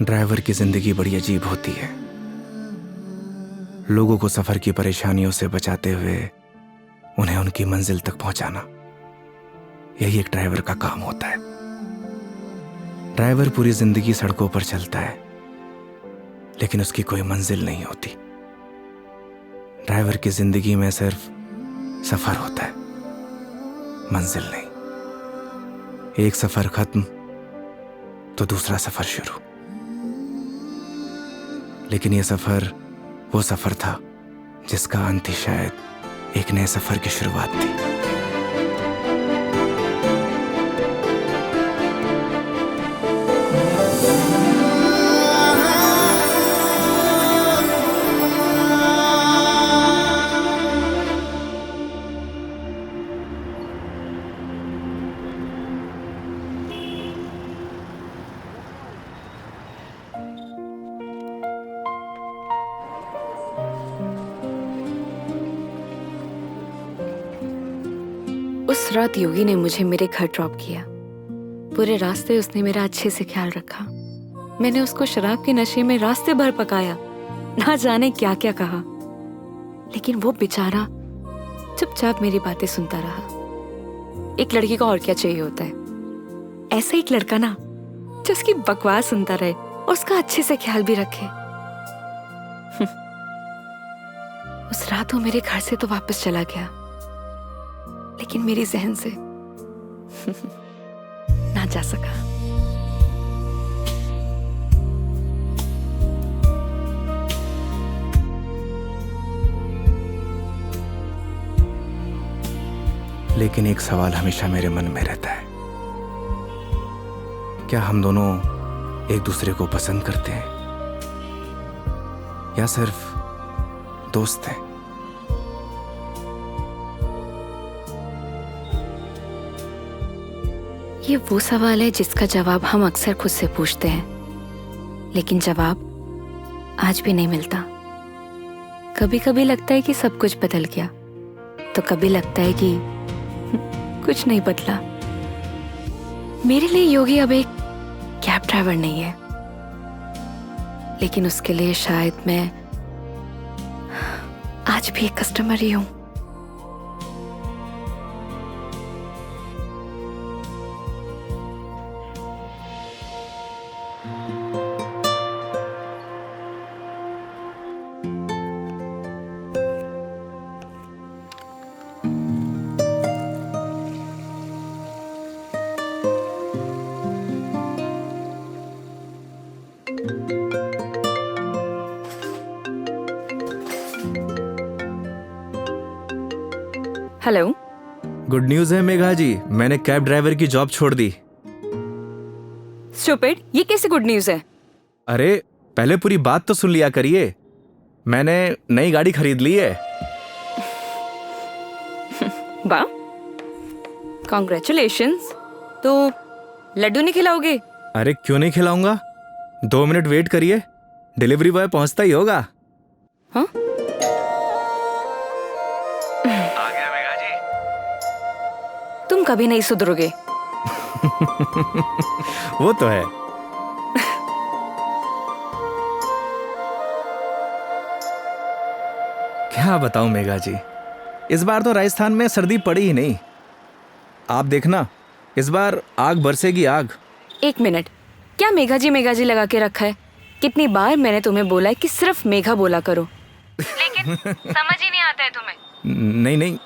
Driver की जिंदगी बड़ी अजीब होती है। लोगों को सफर की परेशानियों से बचाते हुए उन्हें उनकी मंजिल तक पहुंचाना, यही एक ड्राइवर का काम होता है। ड्राइवर पूरी जिंदगी सड़कों पर चलता है, लेकिन उसकी कोई मंजिल नहीं होती। ड्राइवर की जिंदगी में सिर्फ सफर होता है, मंजिल नहीं। एक सफर खत्म तो दूसरा सफर शुरू। लेकिन यह सफर वो सफर था जिसका अंत ही शायद एक नए सफर की शुरुआत थी। उस रात योगी ने मुझे मेरे घर ड्रॉप किया। पूरे रास्ते उसने मेरा अच्छे से ख्याल रखा। मैंने उसको शराब के नशे में रास्ते भर पकाया, ना जाने क्या क्या कहा, लेकिन वो बेचारा चुपचाप मेरी बातें सुनता रहा। एक लड़की को और क्या चाहिए होता है? ऐसा एक लड़का ना जो उसकी बकवास सुनता रहे और उसका अच्छे से ख्याल भी रखे। उस रात वो मेरे घर से तो वापस चला गया, लेकिन मेरी जहन से ना जा सका। लेकिन एक सवाल हमेशा मेरे मन में रहता है, क्या हम दोनों एक दूसरे को पसंद करते हैं या सिर्फ दोस्त हैं? ये वो सवाल है जिसका जवाब हम अक्सर खुद से पूछते हैं, लेकिन जवाब आज भी नहीं मिलता। कभी कभी लगता है कि सब कुछ बदल गया, तो कभी लगता है कि कुछ नहीं बदला। मेरे लिए योगी अब एक कैब ड्राइवर नहीं है, लेकिन उसके लिए शायद मैं आज भी एक कस्टमर ही हूं। हेलो। गुड न्यूज़ है मेघा जी, मैंने कैब ड्राइवर की जॉब छोड़ दी। स्टूपिड, ये कैसे गुड न्यूज़ है? अरे पहले पूरी बात तो सुन लिया करिए। मैंने नई गाड़ी खरीद ली है। वाह, कॉन्ग्रेचुलेशंस। तो लड्डू नहीं खिलाओगे? अरे क्यों नहीं खिलाऊंगा, 2 मिनट वेट करिए, डिलीवरी बॉय पहुंचता ही होगा। हाँ? आ गया मेघा जी। तुम कभी नहीं सुधरोगे। वो तो है। क्या बताऊं मेघा जी, इस बार तो राजस्थान में सर्दी पड़ी ही नहीं। आप देखना, इस बार आग बरसेगी आग। एक मिनट, क्या मेघा जी लगा के रखा है? कितनी बार मैंने तुम्हें बोला है कि सिर्फ मेघा बोला करो, लेकिन समझ ही नहीं आता है तुम्हें। नहीं नहीं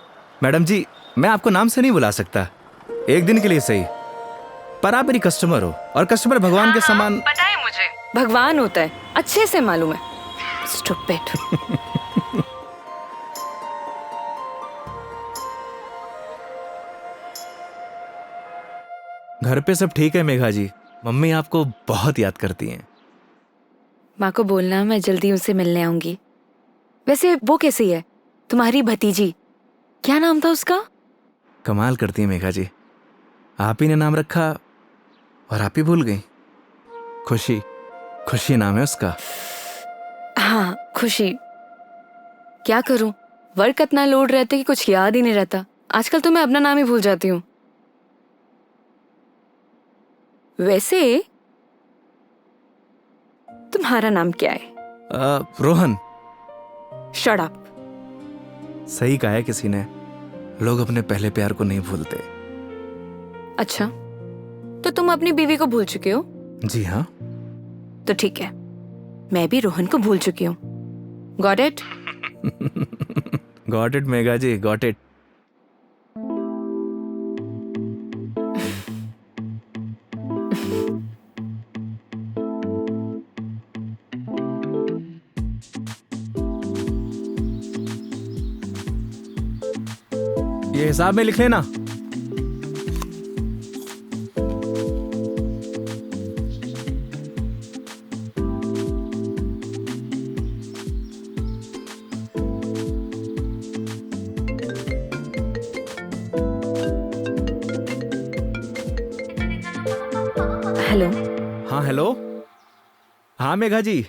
मैडम जी, मैं आपको नाम से नहीं बुला सकता, एक दिन के लिए सही, पर आप मेरी कस्टमर हो और कस्टमर भगवान के समान। पता है मुझे, भगवान होता है, अच्छे से मालूम है। स्टूपिड। घर पे सब ठीक है मेघा जी, मम्मी आपको बहुत याद करती हैं। माँ को बोलना मैं जल्दी उनसे मिलने आऊंगी। वैसे वो कैसी है, तुम्हारी भतीजी? क्या नाम था उसका? कमाल करती है मेघा जी, आप ही ने नाम रखा और आप ही भूल गई। खुशी, खुशी नाम है उसका। हाँ, खुशी। क्या करूं, वर्क इतना लोड रहता है कि कुछ याद ही नहीं रहता। आजकल तो मैं अपना नाम ही भूल जाती हूँ। वैसे तुम्हारा नाम क्या है? रोहन। Shut up. सही कहा है किसी ने, लोग अपने पहले प्यार को नहीं भूलते। अच्छा, तो तुम अपनी बीवी को भूल चुके हो? जी हाँ। तो ठीक है, मैं भी रोहन को भूल चुकी हूँ। Got it? Got it Megha ji, got it. ये हिसाब में लिख लेना। हेलो। हाँ हेलो। हाँ मेघा जी,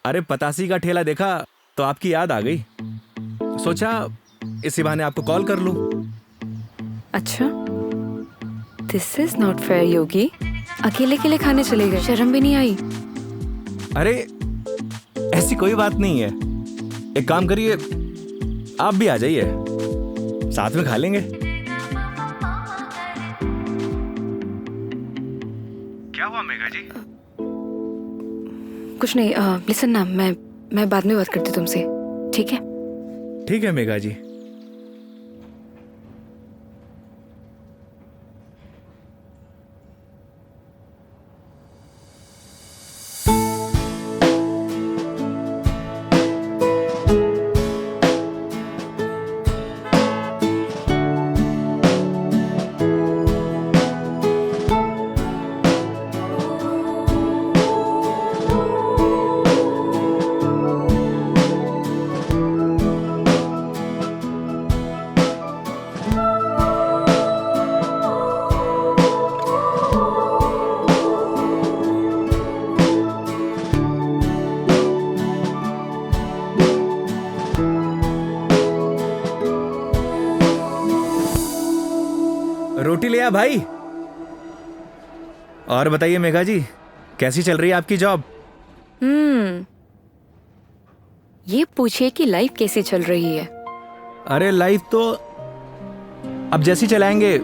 अरे पतासी का ठेला देखा तो आपकी याद आ गई, सोचा इसी बहाने आपको कॉल कर लूं। अच्छा, दिस इज नॉट फेयर योगी। अकेले अकेले खाने चले गए, शर्म भी नहीं आई? अरे ऐसी कोई बात नहीं है, एक काम करिए, आप भी आ जाइए, साथ में खा लेंगे। क्या हुआ मेघा जी? कुछ नहीं। लिसन ना, मैं बाद में बात करती हूँ तुमसे, ठीक है? ठीक है मेघा जी। रोटी ले आ भाई। और बताइए मेघा जी, कैसी चल रही है आपकी जॉब? ये पूछिए कि लाइफ कैसी चल रही है। अरे लाइफ तो अब जैसी चलाएंगे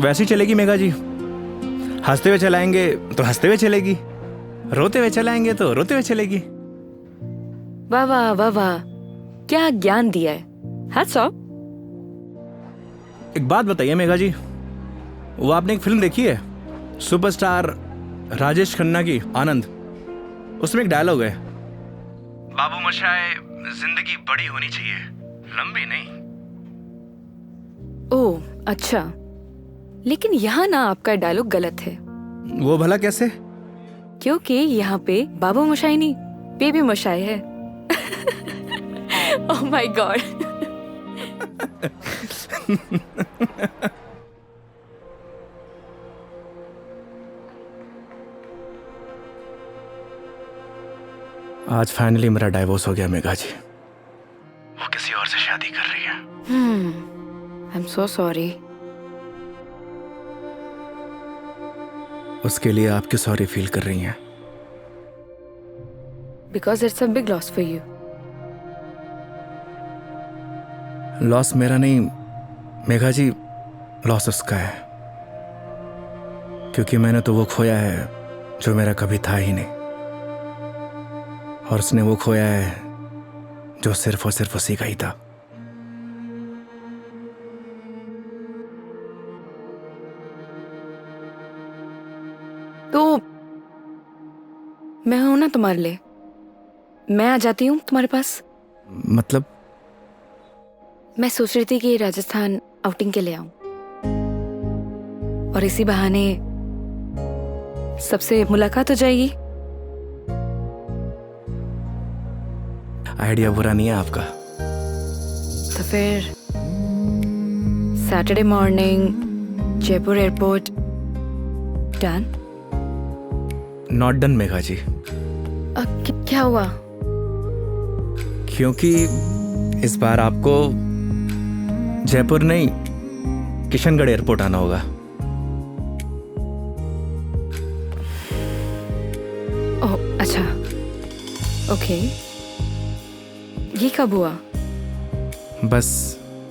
वैसी चलेगी मेघा जी। हंसते हुए चलाएंगे तो हंसते हुए चलेगी, रोते हुए चलाएंगे तो रोते हुए चलेगी। वाह वाह वाह वाह, क्या ज्ञान दिया है। Hats off. एक बात बताइए मेघा जी, वो आपने एक फिल्म देखी है सुपरस्टार राजेश खन्ना की, आनंद? उसमें एक डायलॉग है, बाबू मोशाय, जिंदगी बड़ी होनी चाहिए, लंबी नहीं। ओह अच्छा, लेकिन यहाँ ना आपका डायलॉग गलत है। वो भला कैसे? क्योंकि यहाँ पे बाबू मोशाई नहीं, बेबी मोशाई है। Oh my God. आज फाइनली मेरा डाइवोर्स हो गया मेघा जी। वो किसी और से शादी कर रही है। I am so sorry. उसके लिए आप क्यों सॉरी फील कर रही हैं? Because it's a big loss for you. Loss मेरा नहीं मेघा जी, लॉस उसका है, क्योंकि मैंने तो वो खोया है जो मेरा कभी था ही नहीं, और उसने वो खोया है जो सिर्फ और सिर्फ उसी का ही था। तो मैं हूं ना तुम्हारे लिए, मैं आ जाती हूँ तुम्हारे पास। मतलब? मैं सोच रही थी कि राजस्थान आउटिंग के लिए आऊं, और इसी बहाने सबसे मुलाकात हो जाएगी। आइडिया बुरा नहीं है आपका। तो फिर Saturday morning Jaipur airport. Done? Not done Megha ji. क्या हुआ? क्योंकि इस बार आपको जयपुर नहीं, किशनगढ़ एयरपोर्ट आना होगा। ओह ओके, ये कब हुआ? बस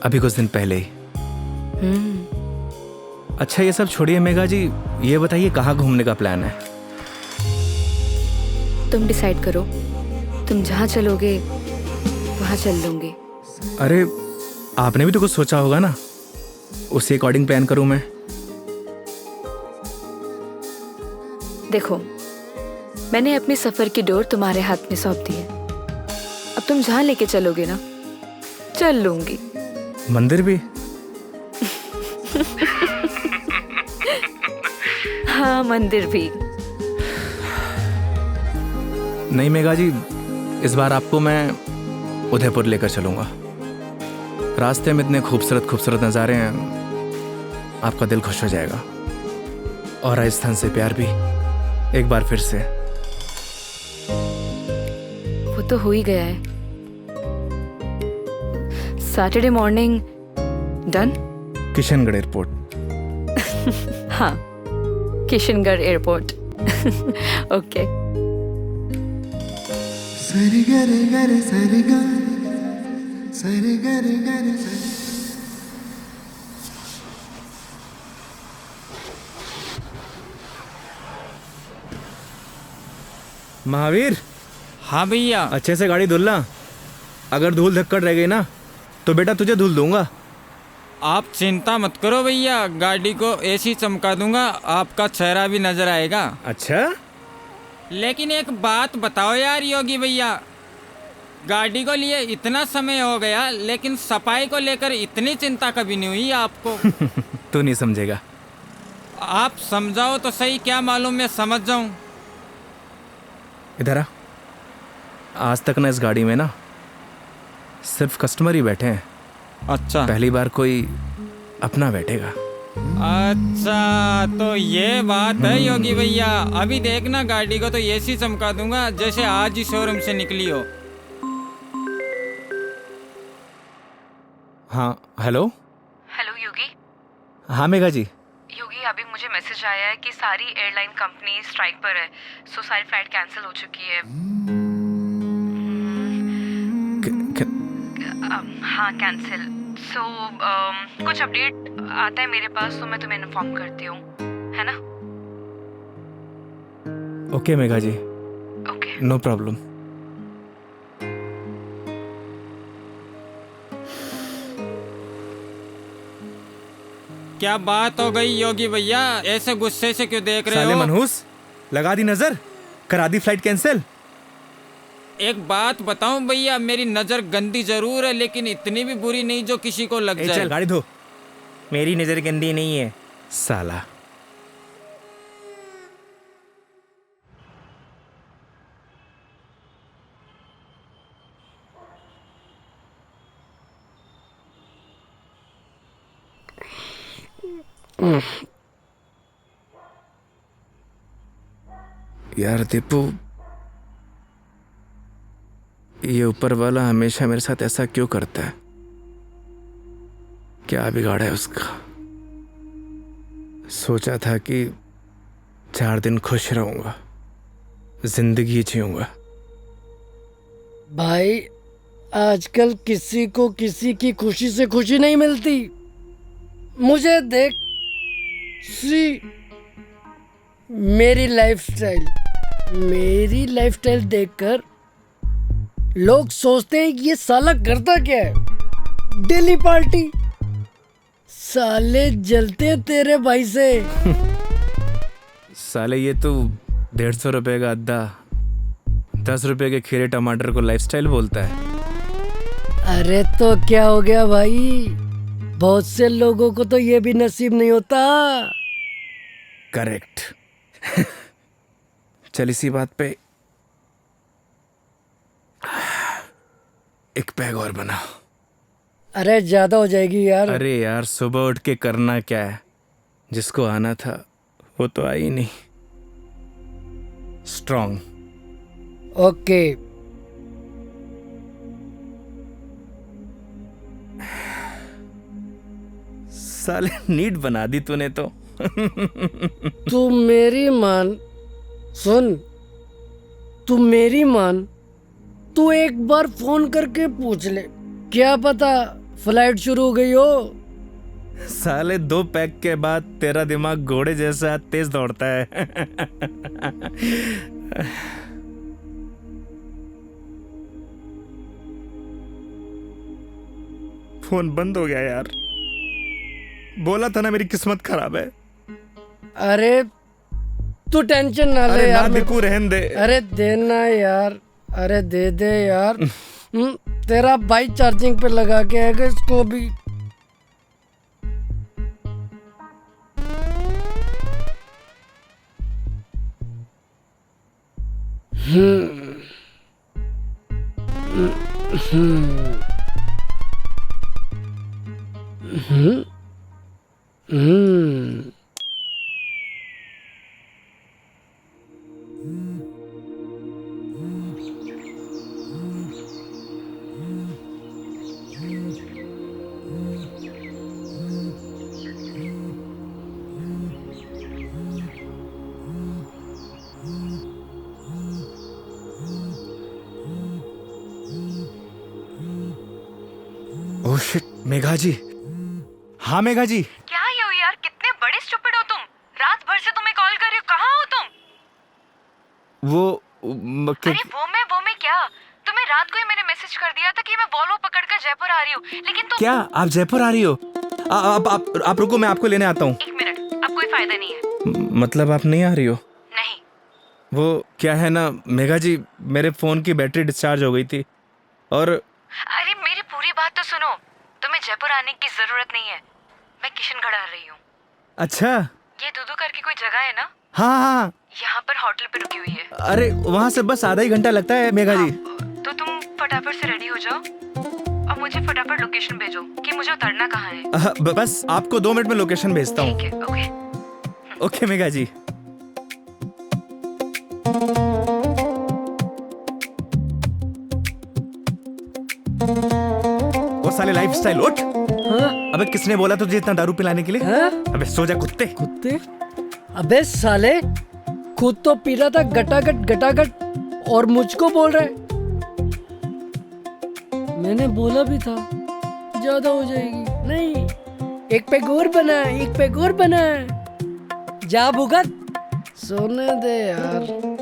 अभी कुछ दिन पहले ही। अच्छा ये सब छोड़िए मेघा जी, ये बताइए कहाँ घूमने का प्लान है? तुम डिसाइड करो, तुम जहाँ चलोगे वहाँ चल लूंगी। अरे आपने भी तो कुछ सोचा होगा ना, उसी अकॉर्डिंग प्लान करूँ मैं। देखो, मैंने अपने सफर की डोर तुम्हारे हाथ में सौंप दी है। अब तुम जहाँ लेके चलोगे ना, चल लूंगी। मंदिर भी? हाँ, मंदिर भी। नहीं मेघा जी, इस बार आपको मैं उदयपुर लेकर चलूंगा। रास्ते में इतने खूबसूरत खूबसूरत नज़ारे हैं, आपका दिल खुश हो जाएगा। और राजस्थान से प्यार भी एक बार फिर से। वो तो हो ही गया है। Saturday morning done. Kishangarh airport. हाँ, किशनगढ़ एयरपोर्ट। ओके। सरी गरे गरे सरी गा, सरी गरे गरे सरी। महावीर, हाँ भैया। अच्छे से गाड़ी धुलना। अगर धूल धक्कड़ रह गई ना तो बेटा तुझे धुल दूंगा। आप चिंता मत करो भैया, गाड़ी को ऐसी चमका दूंगा आपका चेहरा भी नजर आएगा। अच्छा? लेकिन एक बात बताओ यार योगी भैया, गाड़ी को लिए इतना समय हो गया लेकिन सफाई को लेकर इतनी चिंता कभी नहीं हुई आपको। तू नहीं समझेगा। आप समझाओ तो सही, क्या मालूम मैं समझ जाऊं। इधर आ। आज तक ना इस गाड़ी में ना सिर्फ कस्टमर ही बैठे हैं। अच्छा, पहली बार कोई अपना बैठेगा। अच्छा तो ये बात है योगी भैया। अभी देखना गाड़ी को तो ऐसी चमका दूंगा जैसे आज ही शोरूम से निकली हो। हाँ हेलो। हेलो योगी। हाँ मेघा जी। योगी, अभी मुझे मैसेज आया है कि सारी एयरलाइन कंपनी स्ट्राइक पर है, सो सारी फ्लाइट कैंसिल हो चुकी है। हाँ, कैंसिल। सो कुछ अपडेट आता है मेरे पास तो मैं तुम्हें इन्फॉर्म करती हूँ, है ना? Okay Megha ji, okay. No problem. क्या बात हो गई योगी भैया, ऐसे गुस्से से क्यों देख रहे साले हो? मनहूस, लगा दी नजर, करा दी फ्लाइट कैंसिल। एक बात बताऊं भैया, मेरी नजर गंदी जरूर है लेकिन इतनी भी बुरी नहीं जो किसी को लग जाए। चल गाड़ी धो। मेरी नजर गंदी नहीं है साला। यार दीपू, ये ऊपर वाला हमेशा मेरे साथ ऐसा क्यों करता है? क्या बिगाड़ा है उसका? सोचा था कि 4 दिन खुश रहूंगा, जिंदगी जीऊंगा। भाई, आजकल किसी को किसी की खुशी से खुशी नहीं मिलती। मुझे देख, सी मेरी लाइफस्टाइल देखकर लोग सोचते हैं कि ये साला करता क्या है। Daily party. साले जलते हैं तेरे भाई से। साले ये तो 150 रुपए का अद्दा 10 रुपए के खीरे टमाटर को लाइफस्टाइल बोलता है। अरे तो क्या हो गया भाई, बहुत से लोगों को तो ये भी नसीब नहीं होता। करेक्ट। चल इसी बात पे एक पैग और बना। अरे ज्यादा हो जाएगी यार। अरे यार, सुबह उठ के करना क्या है? जिसको आना था वो तो आई नहीं। स्ट्रॉन्ग। ओके। साले नीट बना दी तूने तो। तू मेरी मान, सुन, तू मेरी मान, तू एक बार फोन करके पूछ ले, क्या पता फ्लाइट शुरू हो गई हो। साले 2 पैक के बाद तेरा दिमाग घोड़े जैसा तेज दौड़ता है। फोन बंद हो गया यार। बोला था ना मेरी किस्मत खराब है। अरे तू टेंशन ना ले अरे ना यार। बिकू, रहन दे। अरे देना यार, अरे दे दे यार। तेरा भाई चार्जिंग पे लगा के आएगा इसको भी। ओह शिट, मेघा जी। हाँ मेघा जी। क्या ये हो यार, कितने बड़े स्टूपिड हो तुम। रात भर से तुम्हें कॉल कर रही हूँ, कहाँ हो तुम? अरे वो मैं क्या, तुम्हें रात को ही मैंने मैसेज कर दिया था कि मैं वॉल्वो पकड़कर जयपुर आ रही हूँ, लेकिन तुम। क्या आप जयपुर आ रही हो? आप रुको, मैं आपको लेने आता हूँ। 1 मिनट, अब कोई फायदा नहीं है। मतलब आप नहीं आ रही हो? नहीं। वो क्या है ना मेघा जी, मेरे फोन की बैटरी डिस्चार्ज हो गई थी और। अरे मेरी पूरी बात तो सुनो, तुम्हें जयपुर आने की जरूरत नहीं है, मैं किशनगढ़ आ रही हूँ। अच्छा। ये दूधू करके कोई जगह है ना, हाँ हाँ, यहाँ पर होटल पे रुकी हुई है। अरे वहाँ से बस आधा ही घंटा लगता है मेघा जी। तो तुम फटाफट से रेडी हो जाओ और मुझे फटाफट लोकेशन भेजो कि मुझे उतरना कहाँ है। बस आपको 2 मिनट में लोकेशन भेजता हूँ। ठीक है, ओके। ओके मेघा जी। वो साले लाइफस्टाइल उठ। हाँ? अबे किसने बोला तुझे इतना दारू पिलाने के लिए? हाँ? अबे सो जा कुत्ते। कुत्ते? अबे साले, खुद तो पी रहा था गटागट गटागट और मुझको बोल रहा है। मैंने बोला भी था ज्यादा हो जाएगी। नहीं, 1 पैक और बना, 1 पैक और बना। जा भुगत, सोने दे यार।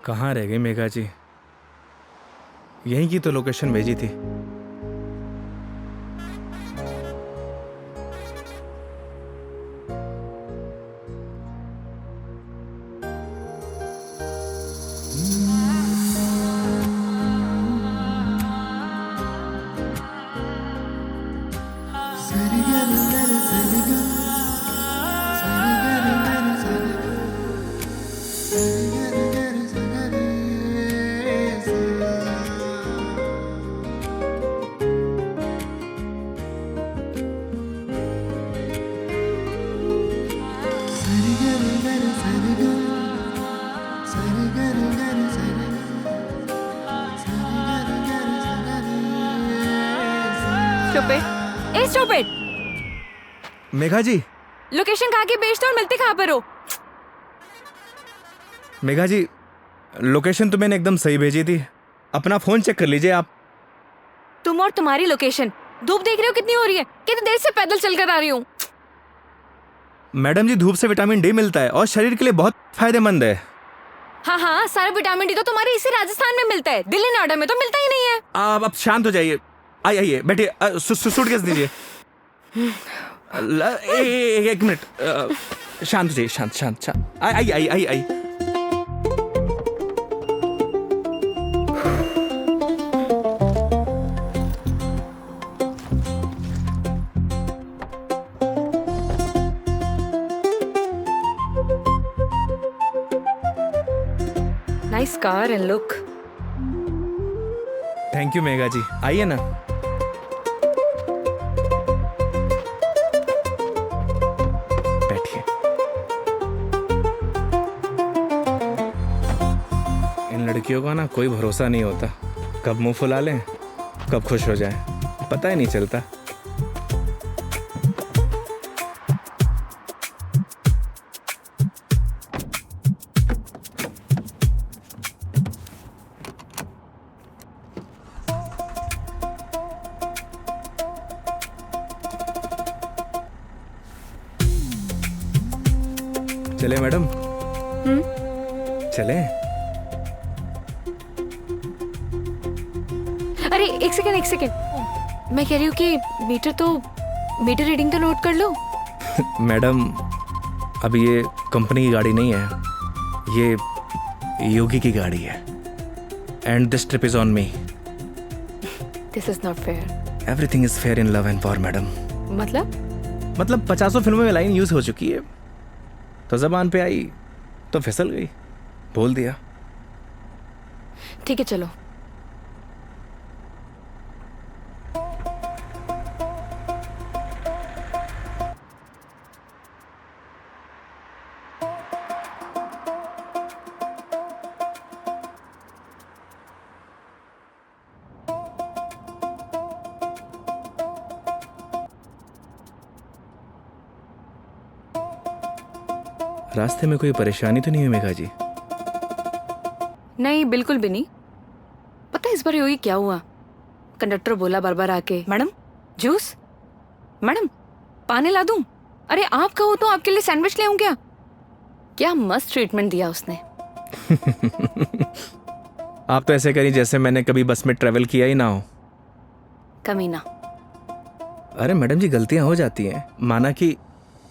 कहाँ रह गई मेघा जी? यहीं की तो लोकेशन भेजी थी। स्टूपिड। मेघा जी, लोकेशन कहाँ की भेजते हो और मिलते कहाँ पर हो? मेघा जी, लोकेशन तो मैंने एकदम सही भेजी थी। अपना फोन चेक कर लीजिए आप। तुम और तुम्हारी लोकेशन। धूप देख रहे हो कितनी हो रही है, कितनी देर से पैदल चलकर आ रही हूँ। मैडम जी, धूप से विटामिन डी मिलता है और शरीर के लिए बहुत फायदेमंद है। हाँ हाँ, सारा विटामिन डी तो तुम्हारे इसी राजस्थान में मिलता है, दिल्ली नोएडा में तो मिलता ही नहीं है। आप शांत हो जाइए। आइए बैठिए। सूटकेस दीजिए। 1 मिनट, शांत हो जाइए। शांत शांत शांत। आइए। Nice car and look. Thank you Megha ji, आइए ना। बैठिए। इन लड़कियों का ना कोई भरोसा नहीं होता, कब मुंह फुला लें कब खुश हो जाए, पता ही नहीं चलता। चले मैडम? चले? अरे एक सेकेंड, मैं कह रही हूँ कि मीटर रीडिंग तो नोट कर लो। मैडम अब ये कंपनी की गाड़ी नहीं है, ये योगी की गाड़ी है। And this trip is on me. This is not fair. Everything is fair in love and war madam. मतलब 50 फिल्मों में लाइन यूज हो चुकी है, तो जबान पे आई तो फिसल गई, बोल दिया। ठीक है चलो। रास्ते में कोई परेशानी तो नहीं हुई मेघा जी? नहीं बिल्कुल भी नहीं। पता है इस बार योगी क्या हुआ? कंडक्टर बोला बार बार आके, मैडम जूस, मैडम पानी ला दूं? अरे आप कहो तो आपके लिए सैंडविच ले आऊं क्या? क्या मस्त ट्रीटमेंट दिया उसने। आप तो ऐसे करी जैसे मैंने कभी बस में ट्रेवल किया ही ना हो। कमीना। अरे मैडम जी गलतियां हो जाती हैं, माना कि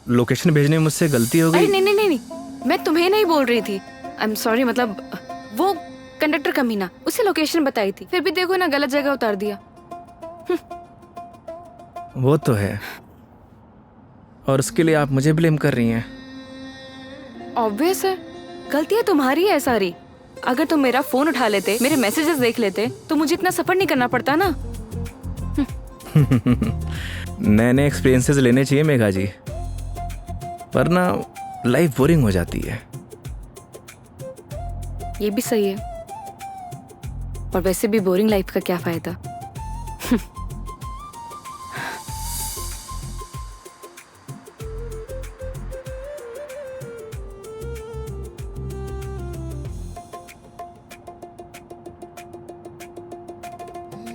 लोकेशन भेजने में मुझसे गलती हो अरे गई। नहीं, मैं तुम्हें नहीं बोल रही थी। आई एम सॉरी, मतलब वो कंडक्टर कमीना, उसे लोकेशन बताई थी, फिर भी देखो ना गलत जगह उतार दिया। वो तो है, और उसके लिए आप मुझे ब्लेम कर रही हैं। ऑब्वियस है, गलतियां तुम्हारी है सारी। अगर तुम मेरा फोन उठा लेते, मेरे मैसेजेस देख लेते, तो मुझे इतना सफर नहीं करना पड़ता ना। नए नए एक्सपीरियंसेस लेने चाहिए मेघा जी, वरना लाइफ बोरिंग हो जाती है। ये भी सही है, और वैसे भी बोरिंग लाइफ का क्या फायदा।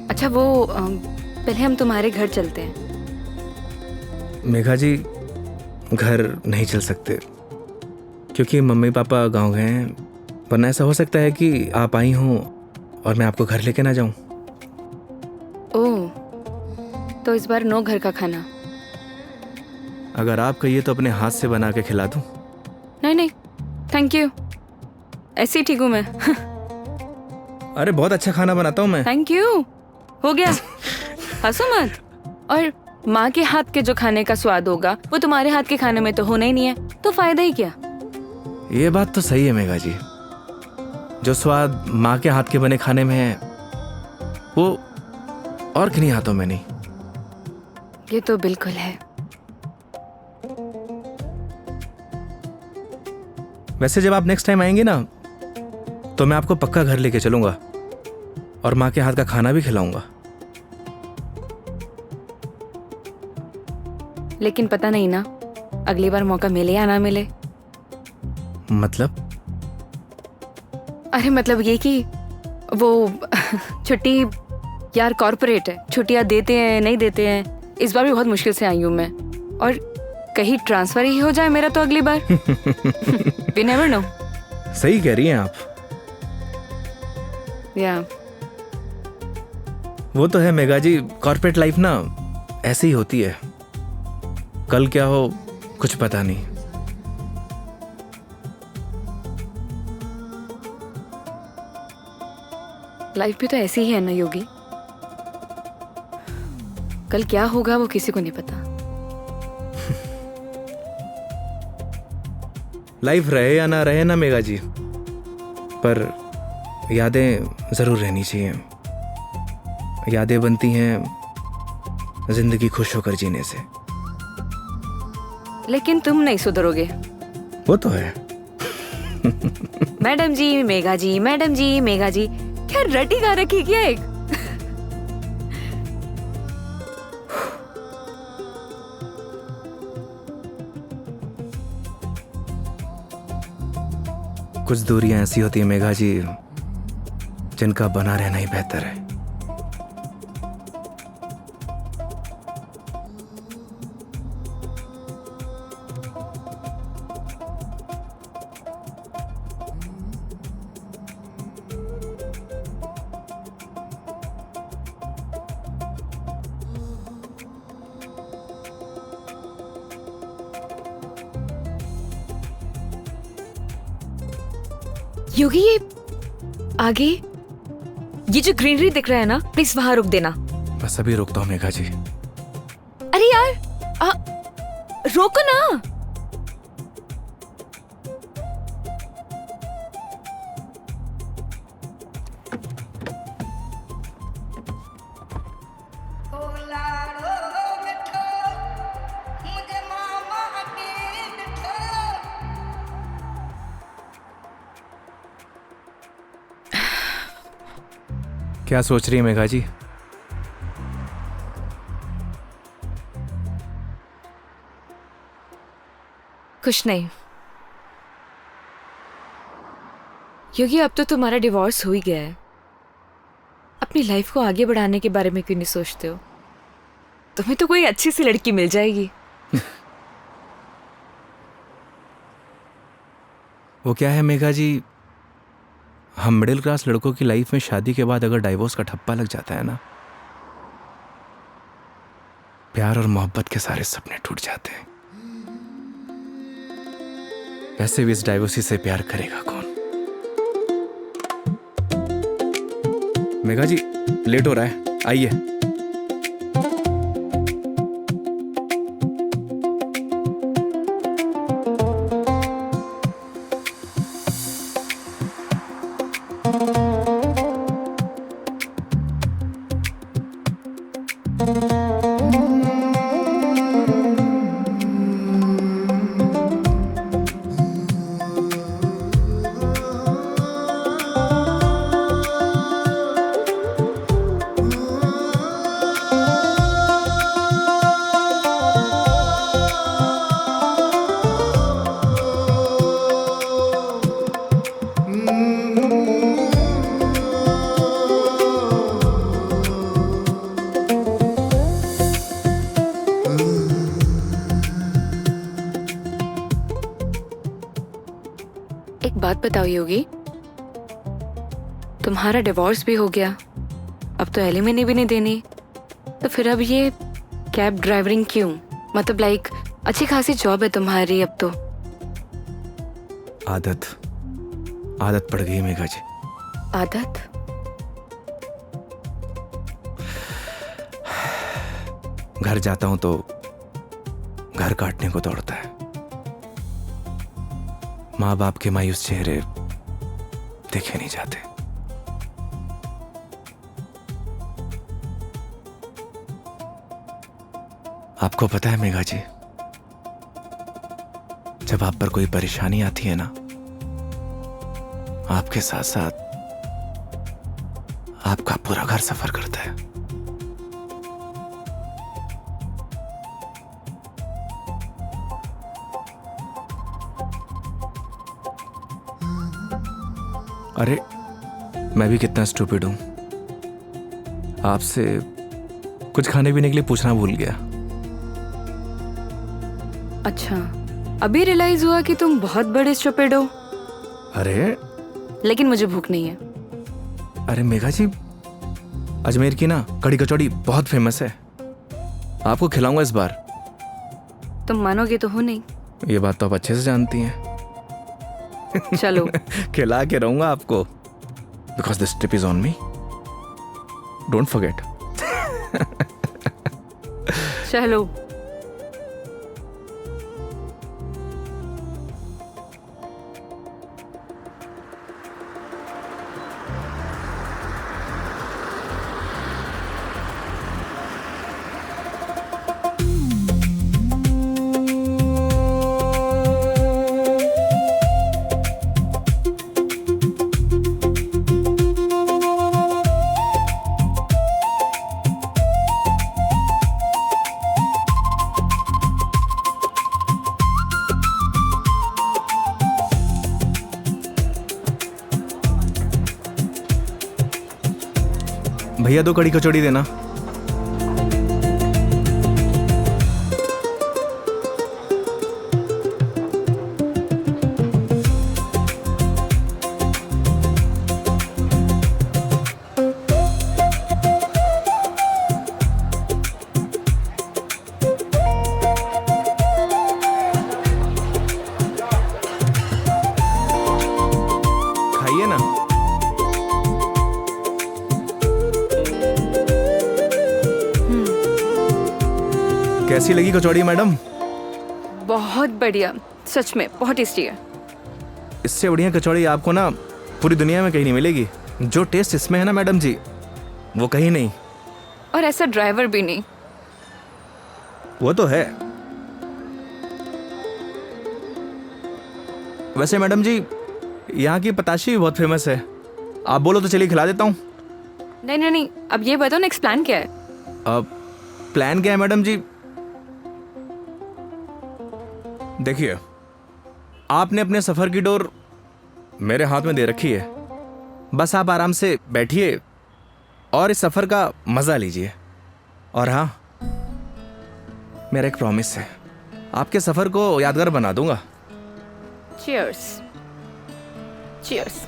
अच्छा वो पहले हम तुम्हारे घर चलते हैं। मेघा जी घर नहीं चल सकते, क्योंकि मम्मी पापा गांव गए हैं, वरना ऐसा हो सकता है कि आप आई हों और मैं आपको घर लेके ना जाऊं। ओह, तो इस बार नो घर का खाना। अगर आप कहिए तो अपने हाथ से बना के खिला दूं। नहीं थैंक यू, ऐसे ही ठीक हूँ मैं। अरे बहुत अच्छा खाना बनाता हूं मैं। थैंक यू, हो गया। हंसो मत। और माँ के हाथ के जो खाने का स्वाद होगा वो तुम्हारे हाथ के खाने में तो होना ही नहीं है, तो फायदा ही क्या। ये बात तो सही है मेघा जी, जो स्वाद माँ के हाथ के बने खाने में है वो और किन्हीं हाथों में नहीं। ये तो बिल्कुल है। वैसे जब आप नेक्स्ट टाइम आएंगे ना, तो मैं आपको पक्का घर लेके चलूंगा और माँ के हाथ का खाना भी खिलाऊंगा। लेकिन पता नहीं ना, अगली बार मौका मिले या ना मिले। मतलब? अरे मतलब ये कि वो छुट्टी यार कॉर्पोरेट है, छुट्टियां देते हैं नहीं देते हैं। इस बार भी बहुत मुश्किल से आई हूँ मैं, और कहीं ट्रांसफर ही हो जाए मेरा तो अगली बार। We never know। सही कह रही हैं आप। या वो तो है मेघा जी, कॉर्पोरेट लाइफ ना ऐसे ही होती है, कल क्या हो कुछ पता नहीं। लाइफ भी तो ऐसी ही है ना योगी, कल क्या होगा वो किसी को नहीं पता। लाइफ रहे या ना रहे ना मेघा जी, पर यादें जरूर रहनी चाहिए। यादें बनती हैं जिंदगी खुश होकर जीने से। लेकिन तुम नहीं सुधरोगे। वो तो है। मैडम जी मेघा जी, मैडम जी मेघा जी, क्या रटी गा रखी क्या एक? कुछ दूरियां ऐसी होती है मेघा जी जिनका बना रहना ही बेहतर है। योगी ये आगे ये जो ग्रीनरी दिख रहा है ना, प्लीज वहां रुक देना। बस अभी रुकता हूँ मेघा जी। अरे यार रोको ना। क्या सोच रही है मेघा जी? कुछ नहीं योगी, अब तो तुम्हारा डिवोर्स हो ही गया है। अपनी लाइफ को आगे बढ़ाने के बारे में क्यों नहीं सोचते हो? तुम्हें तो कोई अच्छी सी लड़की मिल जाएगी। वो क्या है मेघा जी, हम मिडिल क्लास लड़कों की लाइफ में शादी के बाद अगर डाइवोर्स का ठप्पा लग जाता है ना, प्यार और मोहब्बत के सारे सपने टूट जाते हैं। वैसे भी इस डाइवोर्सी से प्यार करेगा कौन? मेघा जी लेट हो रहा है, आइए। एक बात बताओ योगी, तुम्हारा डिवोर्स भी हो गया, अब तो एलिमनी भी नहीं देनी, तो फिर अब ये कैब ड्राइवरिंग क्यों? मतलब लाइक अच्छी खासी जॉब है तुम्हारी अब तो। आदत पड़ गई मेघा जी। आदत? घर जाता हूं तो घर काटने को दौड़ता है। माँ बाप के मायूस चेहरे देखे नहीं जाते। आपको पता है मेघा जी, जब आप पर कोई परेशानी आती है ना, आपके साथ साथ आपका पूरा घर सफर करता है। अरे मैं भी कितना स्टूपिड हूं, आपसे कुछ खाने पीने के लिए पूछना भूल गया। अच्छा, अभी रियलाइज हुआ कि तुम बहुत बड़े स्टूपिड हो। अरे लेकिन मुझे भूख नहीं है। अरे मेघा जी, अजमेर की ना कड़ी कचौड़ी बहुत फेमस है, आपको खिलाऊंगा इस बार। तुम मानोगे तो हो नहीं। ये बात तो आप अच्छे से जानती हैं। चलो। खिला के रहूंगा आपको, because this trip is on me, don't forget. चलो। भैया 2 कड़ी कचौड़ी देना। खाइए ना। कैसी लगी कचौड़ी मैडम? बहुत बढ़िया, सच में बहुत टेस्टी है। इससे बढ़िया कचौड़ी आपको ना पूरी दुनिया में कहीं नहीं मिलेगी। जो टेस्ट इसमें है ना मैडम जी, वो कहीं नहीं। और ऐसा ड्राइवर भी नहीं। वो तो है। वैसे मैडम जी, यहाँ की पताशी भी बहुत फेमस है। आप बोलो तो चलिए खिला देता हूँ। नहीं नहीं नहीं, अब ये बताओ नेक्स्ट प्लान क्या है? अब प्लान क्या है मैडम जी? देखिए, आपने अपने सफर की डोर मेरे हाथ में दे रखी है। बस आप आराम से बैठिए और इस सफर का मजा लीजिए। और हाँ, मेरा एक प्रॉमिस है, आपके सफर को यादगार बना दूंगा। Cheers. Cheers.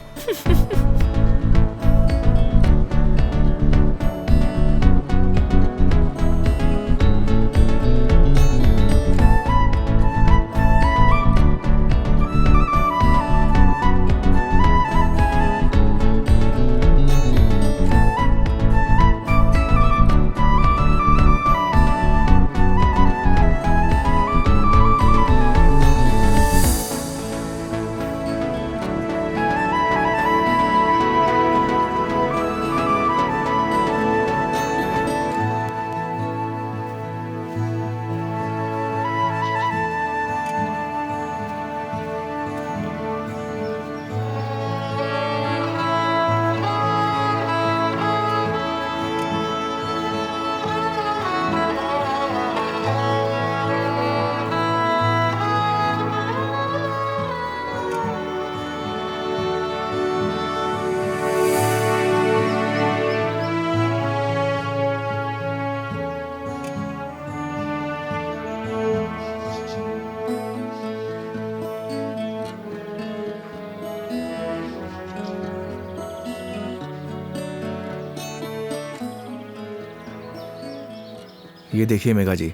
ये देखिए मेघा जी,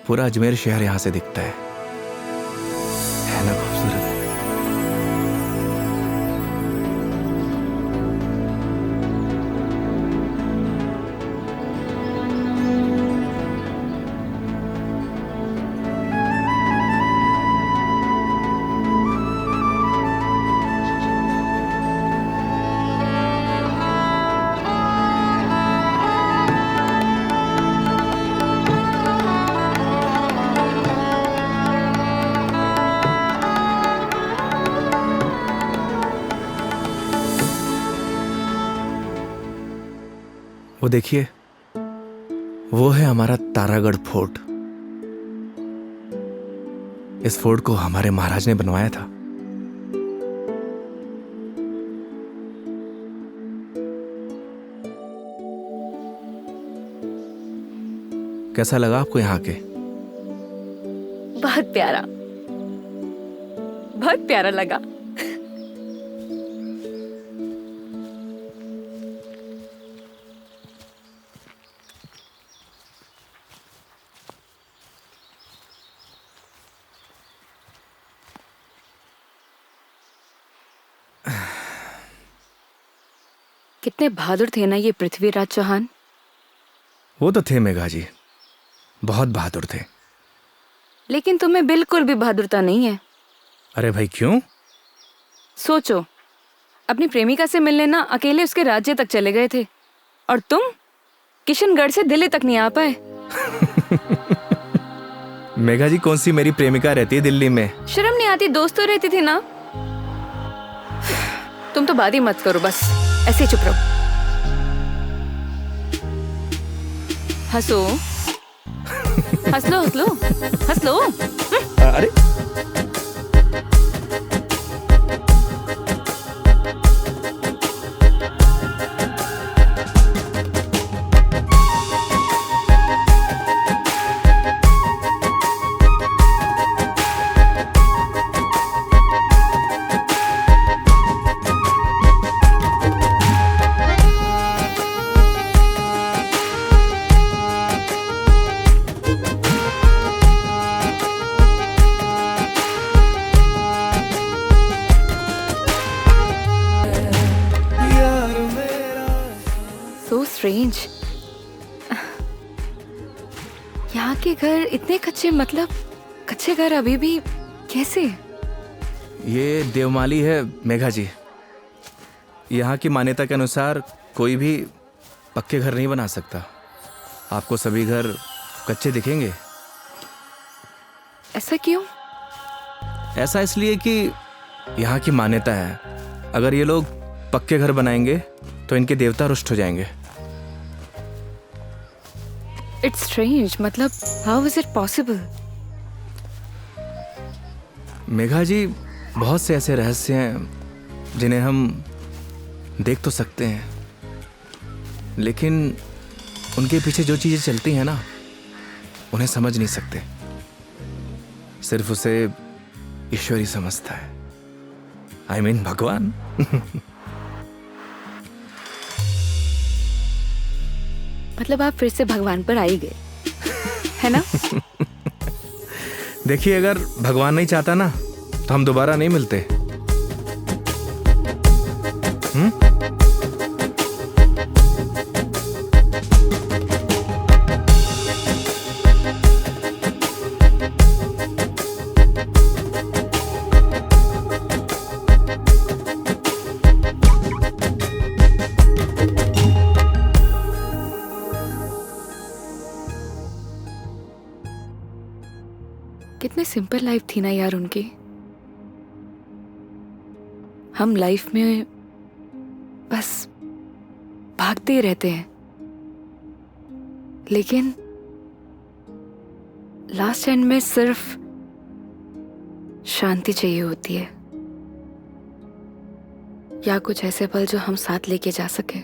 पूरा अजमेर शहर यहाँ से दिखता है ना खूबसूरत? वो देखिए, वो है हमारा तारागढ़ फोर्ट। इस फोर्ट को हमारे महाराज ने बनवाया था। कैसा लगा आपको यहाँ के? बहुत प्यारा, बहुत प्यारा लगा। कितने बहादुर थे ना ये पृथ्वीराज चौहान। वो तो थे मेघा जी, बहुत बहादुर थे। लेकिन तुम्हें बिल्कुल भी बहादुरता नहीं है। अरे भाई क्यों? सोचो, अपनी प्रेमिका से मिलने ना अकेले उसके राज्य तक चले गए थे, और तुम किशनगढ़ से दिल्ली तक नहीं आ पाए। मेघा जी, कौन सी मेरी प्रेमिका रहती है दिल्ली में? शर्म नहीं आती? दोस्त तो रहती थी ना। तुम तो बात ही मत करो, बस ऐसे ही चुप रहो। हंसो, हंस लो, हंस लो, हंस लो। अरे यहाँ के घर इतने कच्चे, मतलब कच्चे घर अभी भी कैसे? ये देवमाली है मेघा जी। यहाँ की मान्यता के अनुसार कोई भी पक्के घर नहीं बना सकता। आपको सभी घर कच्चे दिखेंगे। ऐसा क्यों? ऐसा इसलिए कि यहाँ की मान्यता है, अगर ये लोग पक्के घर बनाएंगे तो इनके देवता रुष्ट हो जाएंगे। इट्स स्ट्रेंज, मतलब how is it possible? Megha ji, बहुत से ऐसे रहस्य हैं जिन्हें हम देख तो सकते हैं, लेकिन उनके पीछे जो चीजें चलती हैं ना, उन्हें समझ नहीं सकते। सिर्फ उसे ईश्वर ही समझता है। आई मीन भगवान। मतलब आप फिर से भगवान पर आ ही गए, है ना? देखिए, अगर भगवान नहीं चाहता ना तो हम दोबारा नहीं मिलते। कितने सिंपल लाइफ थी ना यार उनकी। हम लाइफ में बस भागते ही रहते हैं, लेकिन लास्ट एंड में सिर्फ शांति चाहिए होती है, या कुछ ऐसे पल जो हम साथ लेके जा सके,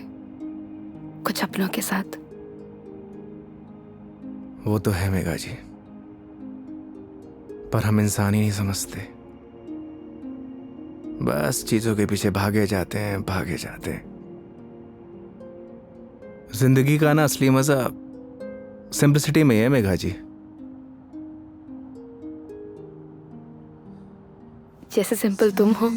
कुछ अपनों के साथ। वो तो है मेघा जी, पर हम इंसान ही नहीं समझते। बस चीजों के पीछे भागे जाते हैं, भागे जाते हैं। जिंदगी का ना असली मजा सिंपलिसिटी में है मेघा जी। जैसे सिंपल तुम हो।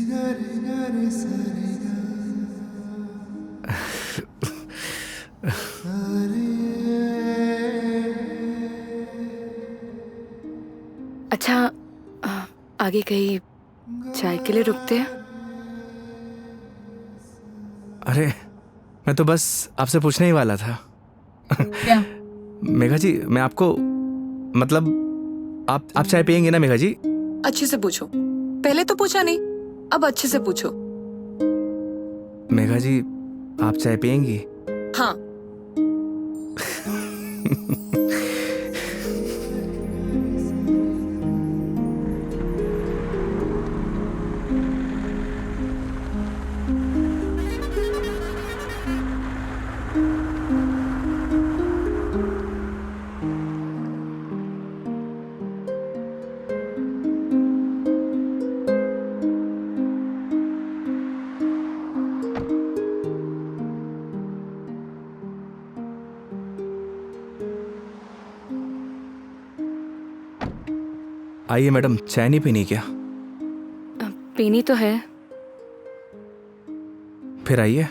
अच्छा, आगे कहीं चाय के लिए रुकते हैं? अरे, मैं तो बस आपसे पूछने ही वाला था। क्या? मेघा जी, मैं आपको मतलब आप चाय पियेंगे ना मेघा जी? अच्छे से पूछो। पहले तो पूछा नहीं, अब अच्छे से पूछो। मेघा जी, आप चाय पियेंगी? हाँ। आइए मैडम, चाय नहीं पीनी क्या? पीनी तो है। फिर आइए।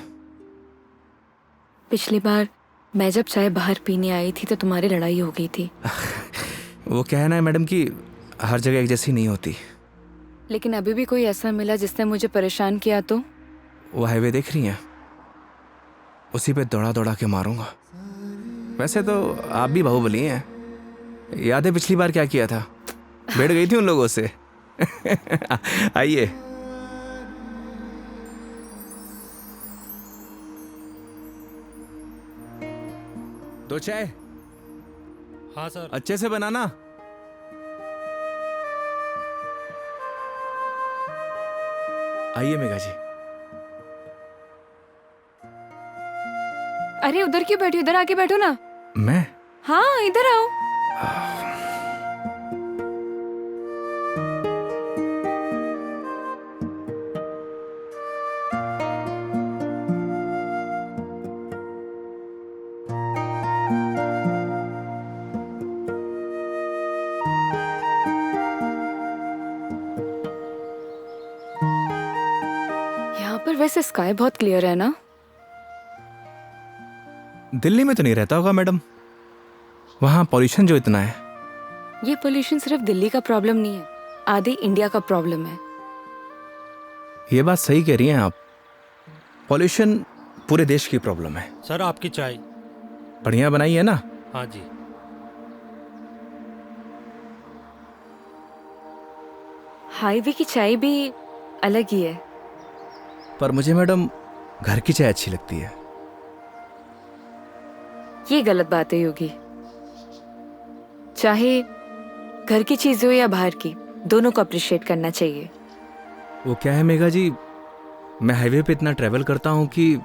पिछली बार मैं जब चाय बाहर पीने आई थी तो तुम्हारी लड़ाई हो गई थी। वो कहना है मैडम कि हर जगह एक जैसी नहीं होती। लेकिन अभी भी कोई ऐसा मिला जिसने मुझे परेशान किया तो? वो हाईवे देख रही हैं, उसी पे दौड़ा दौड़ा के मारूंगा। वैसे तो आप भी बाहुबली हैं। याद है पिछली बार क्या किया था? बैठ गई थी उन लोगों से। आइए। दो चाय। हाँ सर। अच्छे से बनाना। आइए मेघा जी। अरे उधर क्यों बैठी, इधर आके बैठो ना। मैं? हाँ, इधर आओ। यहाँ पर वैसे स्काई बहुत क्लियर है ना? दिल्ली में तो नहीं रहता होगा मैडम, वहां पॉल्यूशन जो इतना है। ये पोल्यूशन सिर्फ दिल्ली का प्रॉब्लम नहीं है, आधे इंडिया का प्रॉब्लम है। ये बात सही कह रही हैं आप, पॉल्यूशन पूरे देश की प्रॉब्लम है। सर आपकी चाय। बढ़िया बनाई है ना? हाँ जी। हाईवे की चाय भी अलग ही है। पर मुझे मैडम घर की चाय अच्छी लगती है। ये गलत बात है योगी। चाहे घर की चीज हो या बाहर की, दोनों को अप्रिशिएट करना चाहिए। वो क्या है मेघा जी, मैं हाईवे पे इतना ट्रैवल करता हूँ कि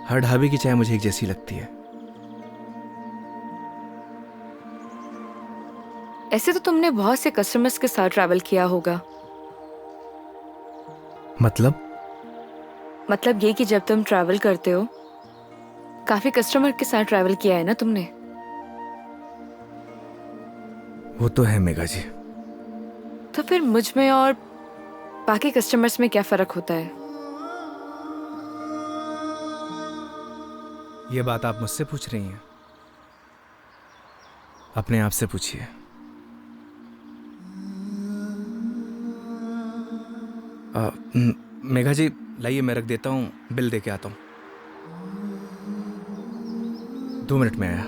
हर ढाबे की चाय मुझे एक जैसी लगती है। ऐसे तो तुमने बहुत से कस्टमर्स के साथ ट्रैवल किया होगा। मतलब ये कि जब तुम ट्रैवल करते हो, काफी कस्टमर के साथ ट्रैवल किया है ना तुमने। वो तो है मेघा जी। तो फिर मुझ में और बाकी कस्टमर्स में क्या फर्क होता है? ये बात आप मुझसे पूछ रही हैं? अपने आप से पूछिए। मेघा जी लाइए, मैं रख देता हूँ, बिल दे के आता हूँ। 2 मिनट में आया।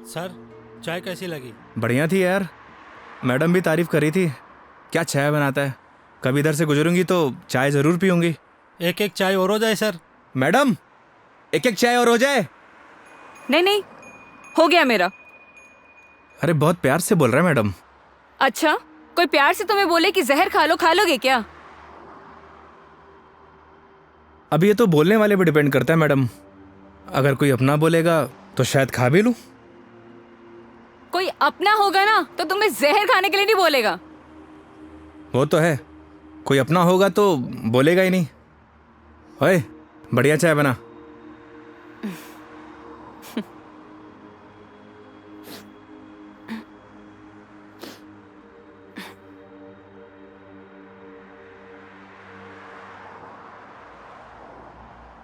सर चाय कैसी लगी? बढ़िया थी यार, मैडम भी तारीफ कर रही थी। क्या चाय बनाता है, कभी इधर से गुजरूंगी तो चाय जरूर पीऊंगी। एक एक चाय और हो जाए सर। मैडम एक एक चाय और हो जाए। नहीं नहीं, हो गया मेरा। अरे बहुत प्यार से बोल रहा है मैडम। अच्छा, कोई प्यार से तुम्हें बोले कि जहर खा लो, खा लोगे क्या? अब ये तो बोलने वाले पे डिपेंड करता है मैडम। अगर कोई अपना बोलेगा तो शायद खा भी लूं। कोई अपना होगा ना तो तुम्हें जहर खाने के लिए नहीं बोलेगा। वो तो है, कोई अपना होगा तो बोलेगा ही नहीं। ओए बढ़िया चाय बना।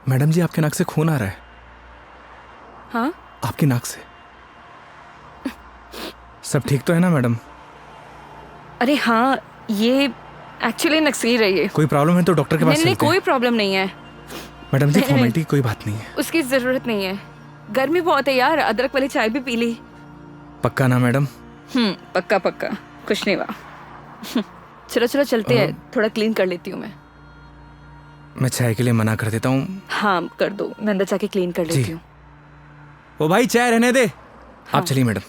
मैडम जी आपके नाक से खून आ रहा है। हाँ? आपकी नाक से। सब ठीक तो है ना मैडम? अरे हाँ, ये एक्चुअली नक्सीर रही है। कोई प्रॉब्लम है तो डॉक्टर के पास नहीं नहीं, चलते हैं। कोई प्रॉब्लम नहीं है मैडम जी नहीं, नहीं। फॉर्मेलिटी कोई बात नहीं है। उसकी जरूरत नहीं है। गर्मी बहुत है यार, अदरक वाली चाय भी पी ली। पक्का ना मैडम? पक्का पक्का, कुछ नहीं हुआ। चलो चलो चलते हैं, थोड़ा क्लीन कर लेती हूँ मैं चाय के लिए मना कर देता हूँ। हाँ कर दो, मैं अंदर जाके क्लीन कर लेती हूँ। ओ भाई चाय रहने दे। आप चलिए मैडम।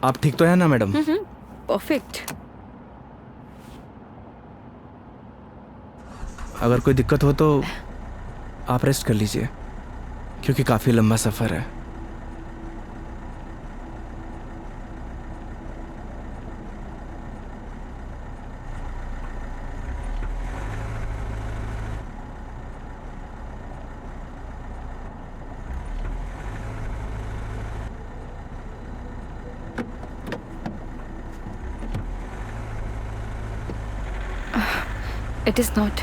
आप ठीक तो है ना मैडम? परफेक्ट। अगर कोई दिक्कत हो तो आप रेस्ट कर लीजिए, क्योंकि काफ़ी लंबा सफ़र है। It is not.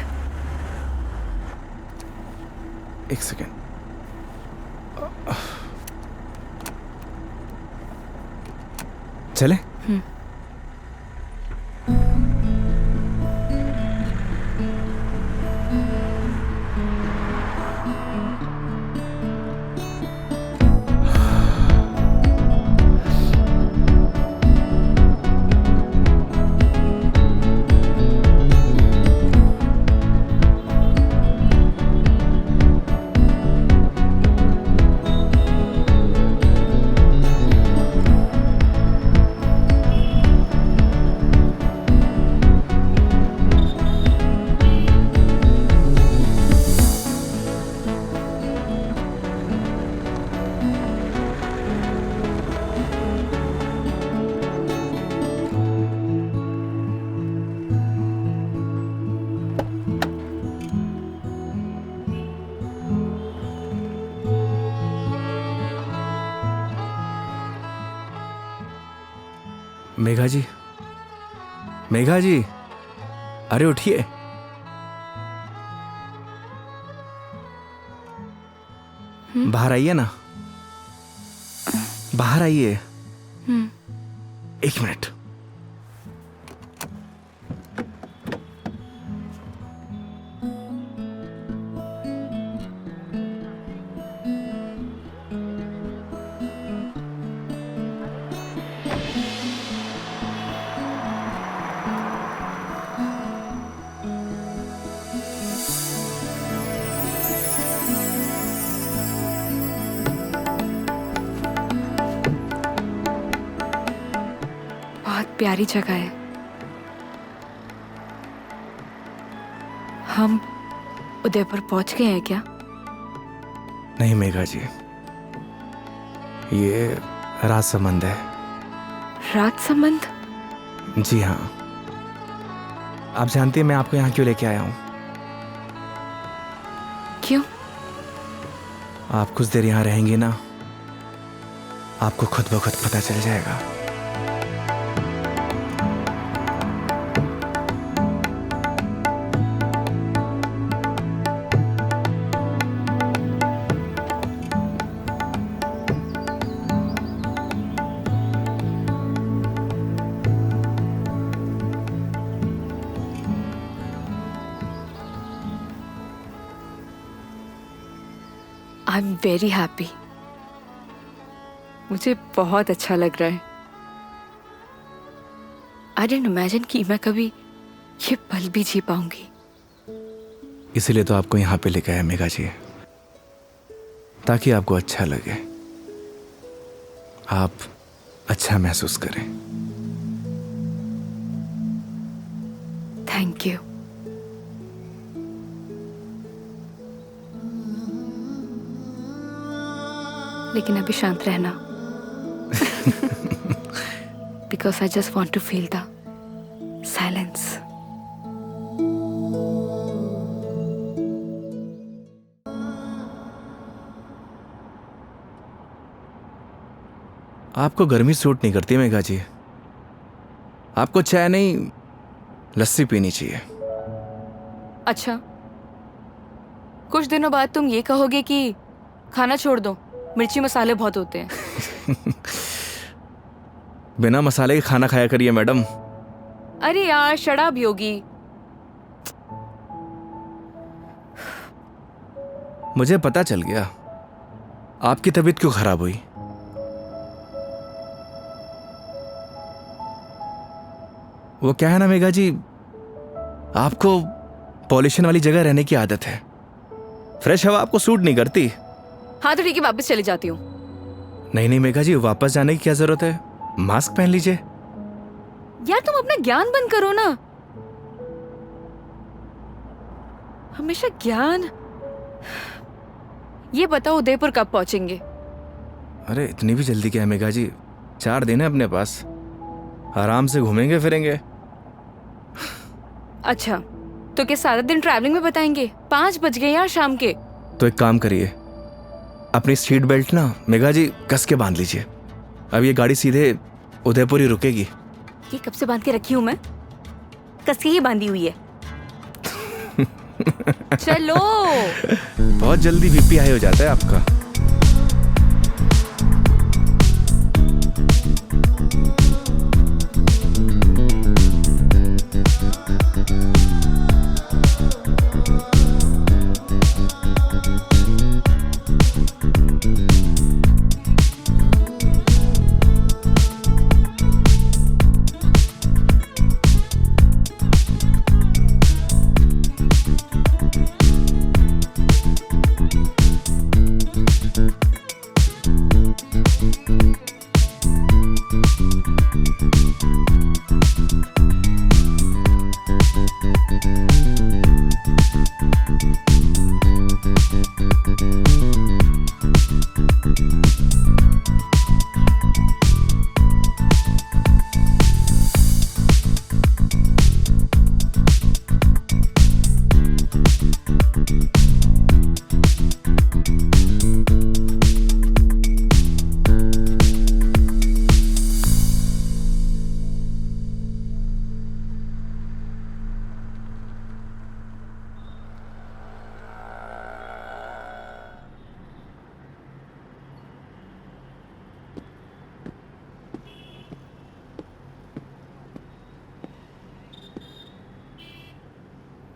एक सेकेंड। चले? मेघा जी, मेघा जी, अरे उठिए। बाहर आइए ना, बाहर आइए। एक मिनट। बहुत प्यारी जगह है। हम उदयपुर पहुंच गए हैं क्या? नहीं मेघा जी, ये राजसमंद है। राजसमंद? जी हाँ। आप जानती हैं मैं आपको यहाँ क्यों लेके आया हूँ? क्यों? आप कुछ देर यहाँ रहेंगी ना, आपको खुद ब खुद पता चल जाएगा। I am very happy. मुझे बहुत अच्छा लग रहा है। आई डिडंट इमेजिन कि मैं कभी ये पल भी जी पाऊंगी। इसीलिए तो आपको यहाँ पे लेके आया मेघा जी, ताकि आपको अच्छा लगे, आप अच्छा महसूस करें। Thank you. लेकिन अभी शांत रहना, because I just want to feel the silence. आपको गर्मी सूट नहीं करती मेघा जी, आपको चाय नहीं लस्सी पीनी चाहिए। अच्छा, कुछ दिनों बाद तुम ये कहोगे कि खाना छोड़ दो, मिर्ची मसाले बहुत होते हैं। बिना मसाले के खाना खाया करिए मैडम। अरे यार शराब योगी। मुझे पता चल गया आपकी तबीयत क्यों खराब हुई। वो क्या है ना मेघा जी, आपको पॉल्यूशन वाली जगह रहने की आदत है, फ्रेश हवा आपको सूट नहीं करती। हाँ तो ठीक है, वापस चली जाती हूँ। नहीं नहीं मेघा जी, वापस जाने की क्या जरूरत है, मास्क पहन लीजिए। यार तुम अपना ज्ञान बंद करो ना, हमेशा ज्ञान। ये बताओ उदयपुर कब पहुंचेंगे? अरे इतनी भी जल्दी क्या है मेघा जी, 4 दिन है अपने पास, आराम से घूमेंगे फिरेंगे। अच्छा तो क्या सारा दिन ट्रैवलिंग में बताएंगे? 5 बज गए यार शाम के। तो एक काम करिए, अपनी सीट बेल्ट ना मेघा जी कस के बांध लीजिए, अब ये गाड़ी सीधे उदयपुर ही रुकेगी। ये कब से बांध के रखी हूँ मैं? कस के ही बांधी हुई है। चलो। बहुत जल्दी बीपी हाई हो जाता है आपका।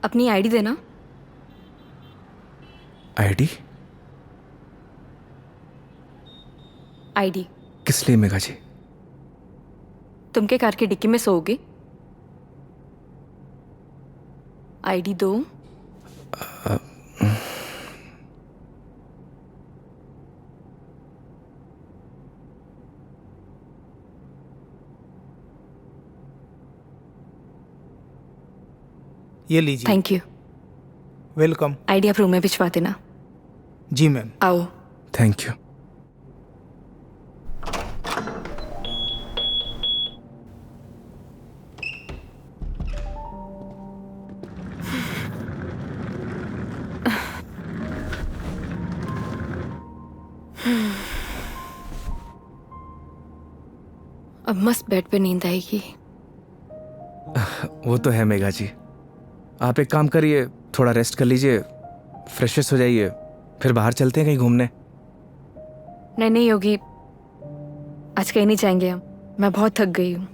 अपनी आईडी देना। आईडी? आईडी किस लिए मेघा जी? तुम के कार की डिक्की में सोओगे? आईडी दो। ये लीजिए। Thank you. वेलकम। आईडी आप रूम में भिजवा देना। जी मैम। आओ। Thank you. अब मस्त बेड पे नींद आएगी। वो तो है मेघा जी। आप एक काम करिए, थोड़ा रेस्ट कर लीजिए, फ्रेश हो जाइए, फिर बाहर चलते हैं कहीं घूमने। नहीं नहीं योगी, आज कहीं नहीं जाएंगे हम। मैं बहुत थक गई हूँ।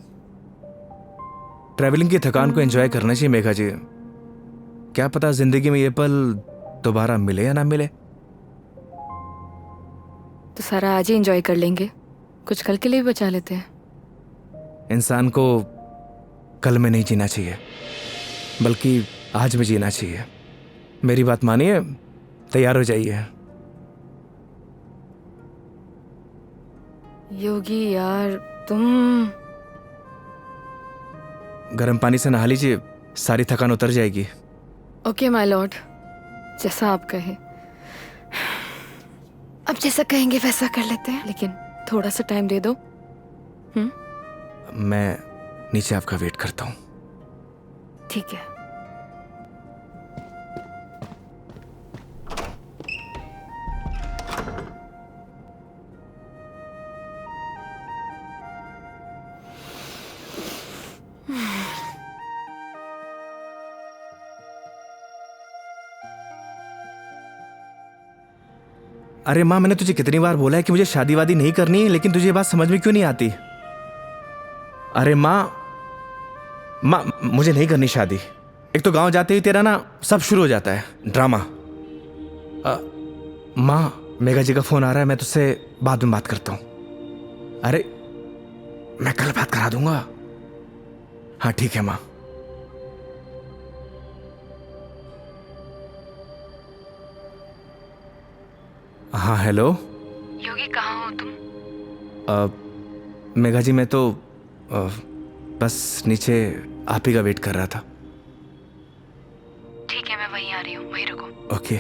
ट्रैवलिंग की थकान को एंजॉय करना चाहिए मेघा जी। क्या पता जिंदगी में ये पल दोबारा मिले या ना मिले। तो सारा आज ही एंजॉय कर लेंगे, कुछ कल के लिए भी बचा लेते हैं। इंसान को कल में नहीं जीना चाहिए, बल्कि आज में जीना चाहिए। मेरी बात मानिए, तैयार हो जाइए। योगी यार तुम। गर्म पानी से नहा लीजिए, सारी थकान उतर जाएगी। ओके माय लॉर्ड, जैसा आप कहे। अब जैसा कहेंगे वैसा कर लेते हैं, लेकिन थोड़ा सा टाइम दे दो। मैं नीचे आपका वेट करता हूँ। ठीक है। अरे माँ, मैंने तुझे कितनी बार बोला है कि मुझे शादी वादी नहीं करनी है, लेकिन तुझे ये बात समझ में क्यों नहीं आती? अरे माँ, मुझे नहीं करनी शादी। एक तो गांव जाते ही तेरा ना सब शुरू हो जाता है ड्रामा। माँ, मेघा जी का फोन आ रहा है, मैं तुझसे बाद में बात करता हूँ। अरे मैं कल बात करा दूंगा। हाँ ठीक है माँ। हाँ हेलो। योगी कहाँ हो तुम? मेघा जी मैं तो बस नीचे आप ही का वेट कर रहा था। ठीक है, मैं वहीं आ रही हूँ, वहीं रुको। ओके।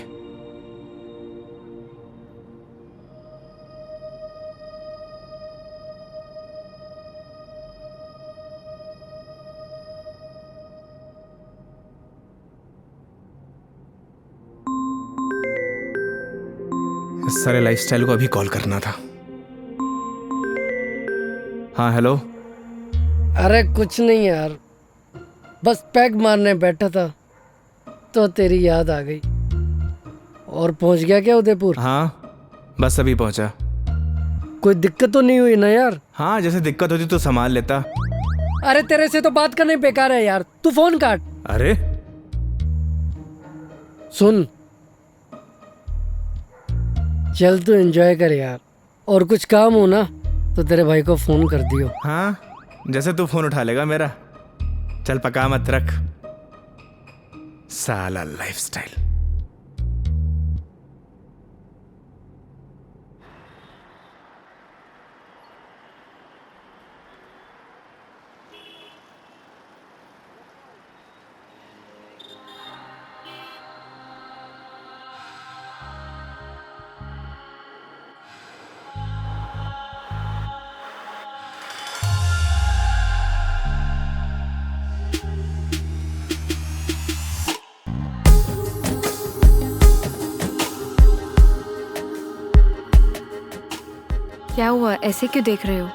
इस सारे लाइफस्टाइल को अभी कॉल करना था। हाँ हेलो। अरे कुछ नहीं यार, बस पैग मारने बैठा था तो तेरी याद आ गई। और पहुंच गया क्या उदयपुर? हाँ बस अभी पहुंचा। कोई दिक्कत तो नहीं हुई ना यार? हाँ जैसे दिक्कत होती तो संभाल लेता। अरे तेरे से तो बात करना ही बेकार है यार, तू फोन काट। अरे सुन, चल तू एंजॉय कर यार, और कुछ काम हो ना तो तेरे भाई को फोन कर दियो। हाँ जैसे तू फोन उठा लेगा मेरा। चल पका मत रख, साला लाइफस्टाइल। क्या हुआ, ऐसे क्यों देख रहे हो?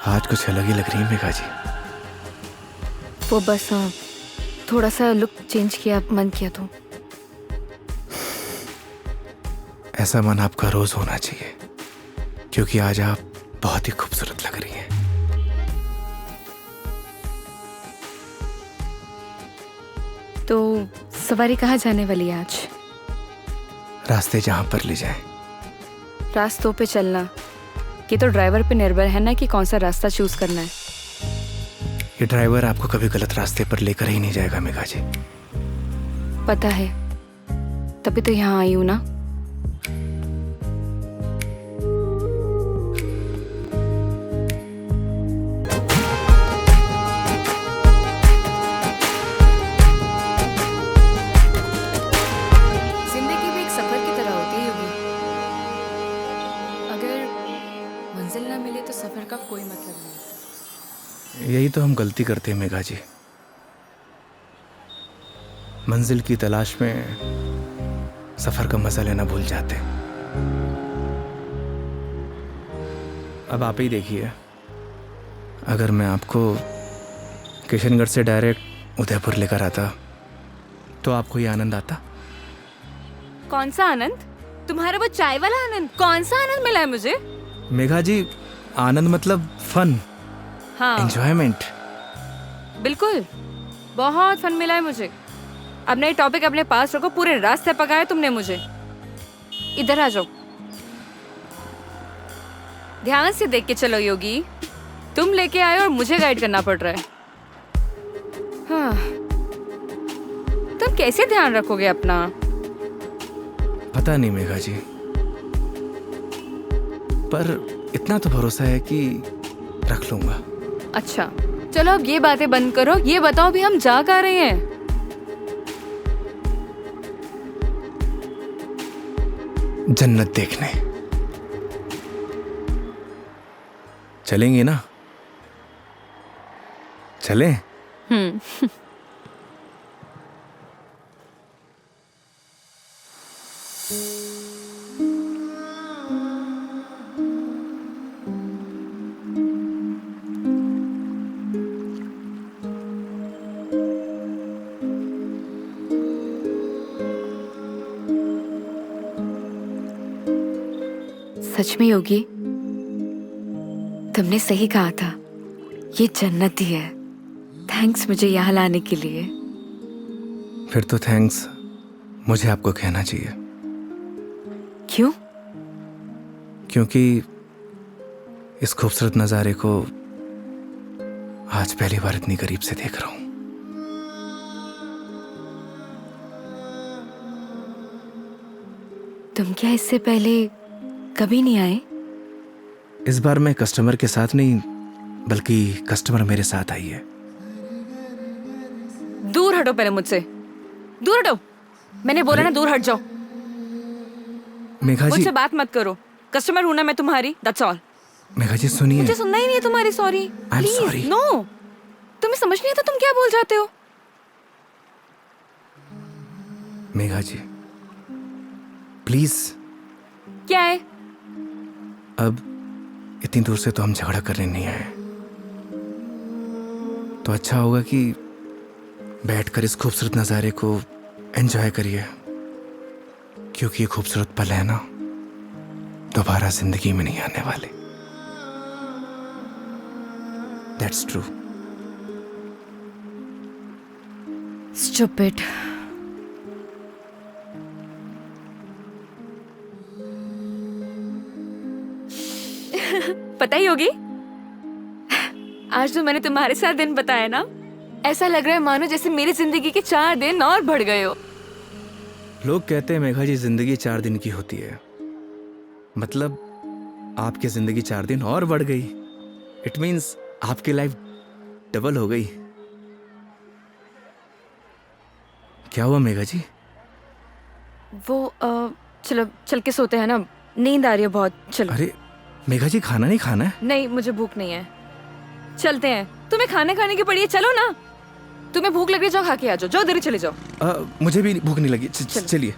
आज कुछ अलग ही लग रही है मेघा जी। वो बस थोड़ा सा लुक चेंज किया, मन किया तो। ऐसा मन आपका रोज होना चाहिए, क्योंकि आज आप बहुत ही खूबसूरत लग रही हैं। तो सवारी कहाँ जाने वाली है आज? रास्ते जहां पर ले जाए। रास्तों पे चलना, ये तो ड्राइवर पे निर्भर है ना कि कौन सा रास्ता चूज करना है। ये ड्राइवर आपको कभी गलत रास्ते पर लेकर ही नहीं जाएगा मेघा जी। पता है, तभी तो यहाँ आई हूँ ना। जिंदगी भी एक सफर की तरह होती है योगी। अगर मंजिल ना मिले तो सफर का कोई मतलब नहीं। यही तो हम गलती करते हैं मेघा जी। मंजिल की तलाश में सफर का मजा लेना भूल जाते। अब आप ही देखिए, अगर मैं आपको किशनगढ़ से डायरेक्ट उदयपुर लेकर आता तो आपको ये आनंद आता? कौन सा आनंद? तुम्हारा वो चाय वाला आनंद? कौन सा आनंद मिला है मुझे? मेघा जी, आनंद मतलब फन, हाँ एंजॉयमेंट। बिल्कुल, बहुत फन मिला है मुझे। अब नए टॉपिक अपने पास रखो, पूरे रास्ते पकाए तुमने मुझे। इधर आ जाओ, ध्यान से देख के चलो योगी। तुम लेके आए और मुझे गाइड करना पड़ रहा है। हाँ, तुम कैसे ध्यान रखोगे अपना? पता नहीं मेघा जी, पर इतना तो भरोसा है कि रख लूंगा। अच्छा चलो, अब ये बातें बंद करो। ये बताओ भी हम जा कहाँ रहे हैं? जन्नत देखने चलेंगे ना? चलें? सच में योगी, तुमने सही कहा था, ये जन्नत ही है। थैंक्स मुझे यहाँ लाने के लिए। फिर तो थैंक्स मुझे आपको कहना चाहिए। क्यों? क्योंकि इस खूबसूरत नज़ारे को आज पहली बार इतनी करीब से देख रहा हूं। तुम क्या इससे पहले कभी नहीं आए? इस बार मैं कस्टमर के साथ नहीं, बल्कि कस्टमर मेरे साथ आई है। दूर हटो पहले मुझसे, दूर हटो। मैंने बोला ना, दूर हट जाओ। मेघा जी, मुझसे बात मत करो। कस्टमर हूं ना मैं तुम्हारी, दैट्स ऑल। मेघा जी सुनिए। मुझे सुनना ही नहीं है तुम्हारी सॉरी। I'm sorry. नो, तुम्हें समझ नहीं आता तुम क्या बोल जाते हो। मेघा जी प्लीज। क्या है? अब इतनी दूर से तो हम झगड़ा करने नहीं आए, तो अच्छा होगा कि बैठकर इस खूबसूरत नज़ारे को एंजॉय करिए, क्योंकि ये खूबसूरत पल है ना, दोबारा जिंदगी में नहीं आने वाले। That's true. स्टूपिड। पता ही होगी, आज तो मैंने तुम्हारे साथ दिन बताया ना, ऐसा लग रहा है मानो जैसे मेरी जिंदगी के 4 दिन और बढ़ गए हो। लोग कहते हैं मेघा जी जिंदगी 4 दिन की होती है, मतलब आपकी जिंदगी 4 दिन और बढ़ गई। इट मीन्स आपकी लाइफ डबल हो गई। क्या हुआ मेघा जी? वो चलो चल के सोते हैं ना, नींद आ रही है बहुत। चलो। अरे मेघा जी, खाना नहीं खाना है? नहीं, मुझे भूख नहीं है। चलते हैं। तुम्हें खाना खाने की पड़ी है, चलो ना। तुम्हें भूख लग रही है, जाओ खा के आ जाओ। जाओ इधर ही चले जाओ। मुझे भी भूख नहीं लगी। चलिए।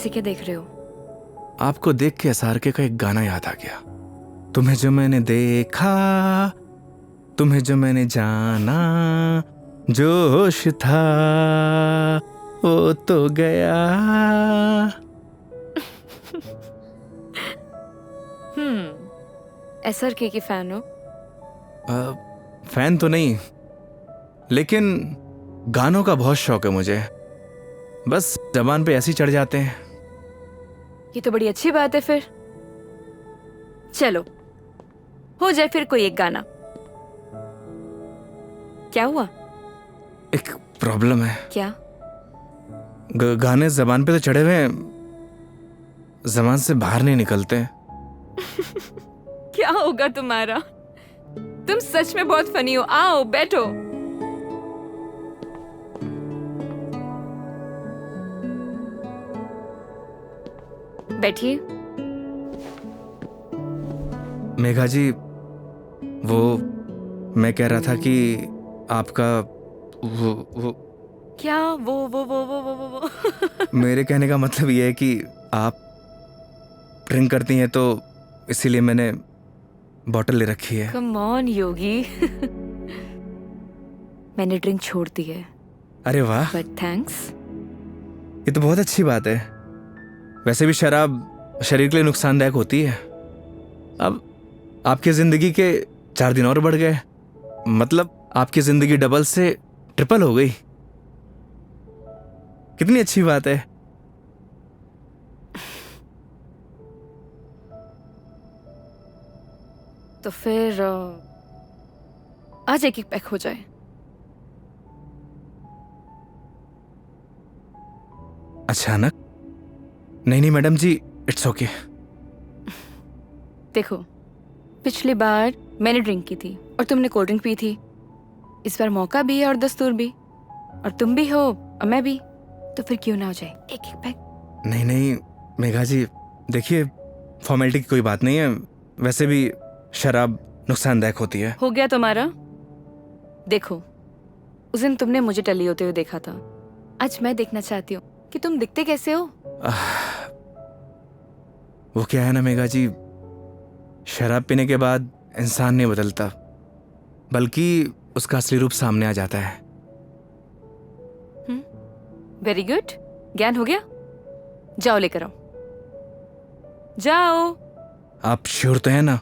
ऐसे क्या देख रहे हो? आपको देख के SRK का एक गाना याद आ गया। तुम्हें जो मैंने देखा, तुम्हें जो मैंने जाना, जो होश था वो तो गया। SRK की फैन हो? फैन तो नहीं, लेकिन गानों का बहुत शौक है मुझे। बस जबान पे ऐसे ही चढ़ जाते हैं। ये तो बड़ी अच्छी बात है फिर। चलो हो जाए फिर कोई एक गाना। क्या हुआ? एक प्रॉब्लम है। क्या? गाने जबान पे तो चढ़े हुए हैं, जबान से बाहर नहीं निकलते। क्या होगा तुम्हारा? तुम सच में बहुत फनी हो। आओ बैठो। बैठिए। मेघा जी, वो मैं कह रहा था कि आपका वो क्या वो मेरे कहने का मतलब ये है कि आप ड्रिंक करती हैं, तो इसीलिए मैंने बॉटल ले रखी है। कम ऑन योगी। मैंने ड्रिंक छोड़ दी है। अरे वाह, बट थैंक्स। ये तो बहुत अच्छी बात है। वैसे भी शराब शरीर के लिए नुकसानदायक होती है। अब आपकी जिंदगी के 4 दिन और बढ़ गए, मतलब आपकी जिंदगी डबल से ट्रिपल हो गई। कितनी अच्छी बात है। तो फिर आज एक पैक हो जाए। अचानक? नहीं मैडम जी, इट्स ओके। देखो, पिछली बार मैंने ड्रिंक की थी और तुमने कोल्ड ड्रिंक पी थी। इस बार मौका भी है और दस्तूर भी, और तुम भी हो और मैं भी, तो फिर क्यों ना हो जाए एक एक पैक। नहीं मेघा जी, देखिए फॉर्मेलिटी की कोई बात नहीं है। वैसे भी शराब नुकसानदायक होती है। हो गया तुम्हारा। देखो, उस दिन तुमने मुझे टली होते हुए देखा था। आज मैं देखना चाहती हूँ कि तुम दिखते कैसे हो। वो क्या है ना मेघा जी, शराब पीने के बाद इंसान नहीं बदलता, बल्कि उसका असली रूप सामने आ जाता है। वेरी गुड, ज्ञान हो गया। जाओ लेकर आओ, जाओ। आप श्योर तो है ना?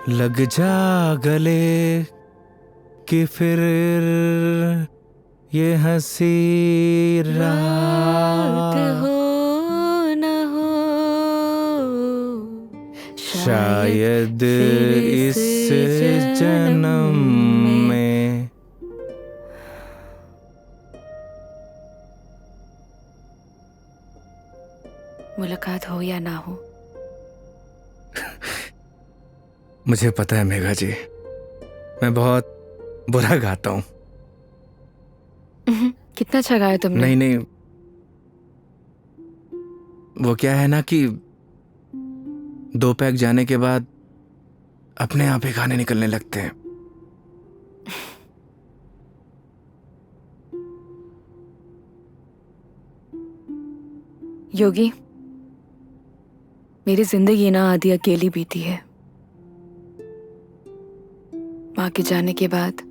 लग जा गले कि फिर ये हंसी रात हो न हो, शायद इस जन्म में। मुलाकात हो या ना हो। मुझे पता है मेघा जी, मैं बहुत बुरा गाता हूँ। कितना अच्छा गाया तुमने। नहीं, वो क्या है ना कि 2 पैक जाने के बाद अपने आप ही गाने निकलने लगते हैं। योगी, मेरी जिंदगी ना आधी अकेली बीती है। माँ के जाने के बाद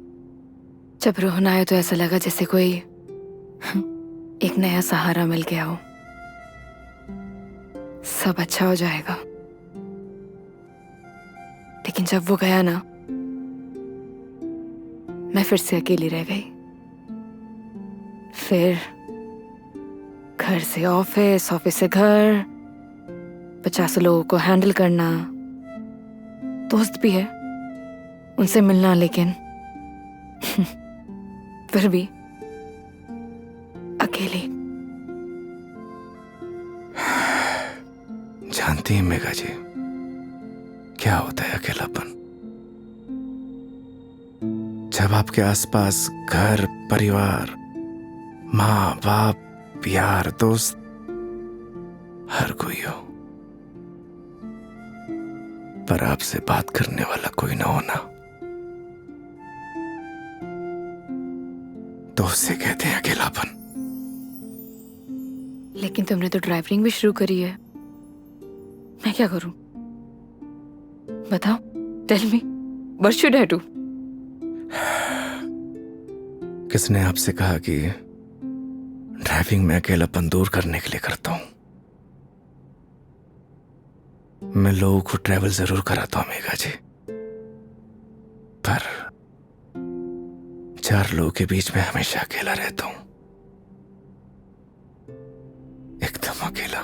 जब रोना आया तो ऐसा लगा जैसे कोई एक नया सहारा मिल गया हो। सब अच्छा हो जाएगा। लेकिन जब वो गया ना, मैं फिर से अकेली रह गई। फिर घर से ऑफिस, ऑफिस से घर, 50 लोगों को हैंडल करना, दोस्त भी है, उनसे मिलना, लेकिन फिर भी अकेली। जानती हैं मेघा जी, क्या होता है अकेलापन? जब आपके आसपास घर, परिवार, माँ बाप, यार, दोस्त हर कोई हो, पर आपसे बात करने वाला कोई ना होना तो उसे कहते हैं अकेलापन। लेकिन तुमने तो ड्राइविंग भी शुरू करी है, मैं क्या करूं? बताओ, tell me, what should I do? किसने आपसे कहा कि ड्राइविंग में अकेलापन दूर करने के लिए करता हूं? मैं लोगों को ट्रैवल जरूर कराता हूं मेघा जी, पर 4 लोगों के बीच में हमेशा अकेला रहता हूं, एकदम अकेला।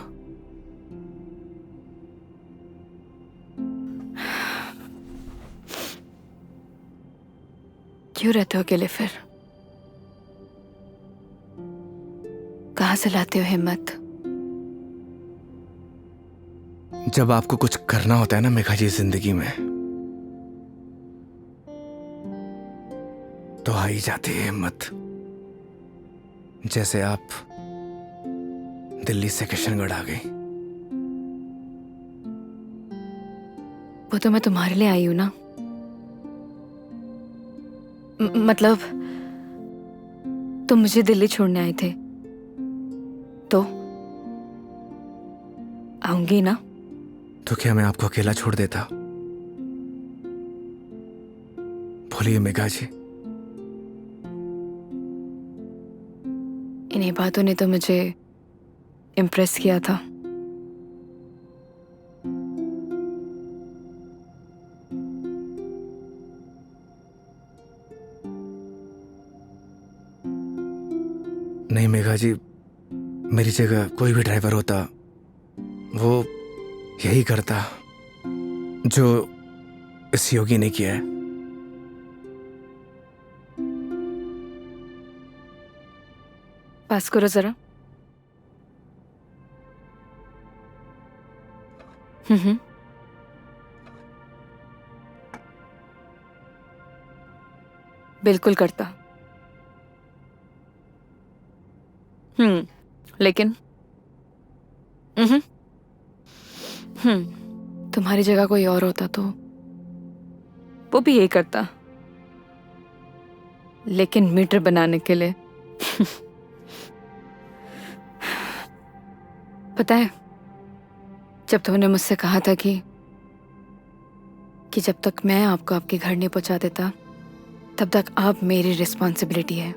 क्यों रहते हो अकेले फिर? कहां से लाते हो हिम्मत? जब आपको कुछ करना होता है ना मेघा जी जिंदगी में, तो आ ही जाती है हिम्मत। जैसे आप दिल्ली से किशनगढ़ आ गई। वो तो मैं तुम्हारे लिए आई हूं ना। मतलब तुम मुझे दिल्ली छोड़ने आए थे तो आऊंगी ना। तो क्या मैं आपको अकेला छोड़ देता? बोलिए मेघा जी। इन्हीं बातों ने तो मुझे इम्प्रेस किया था। नहीं मेघा जी, मेरी जगह कोई भी ड्राइवर होता वो यही करता जो इस योगी ने किया है। पास करो जरा। बिल्कुल करता। लेकिन तुम्हारी जगह कोई और होता तो वो भी यही करता, लेकिन मीटर बनाने के लिए। पता है, जब तुमने मुझसे कहा था कि जब तक मैं आपको आपके घर नहीं पहुंचा देता तब तक आप मेरी रिस्पॉन्सिबिलिटी है,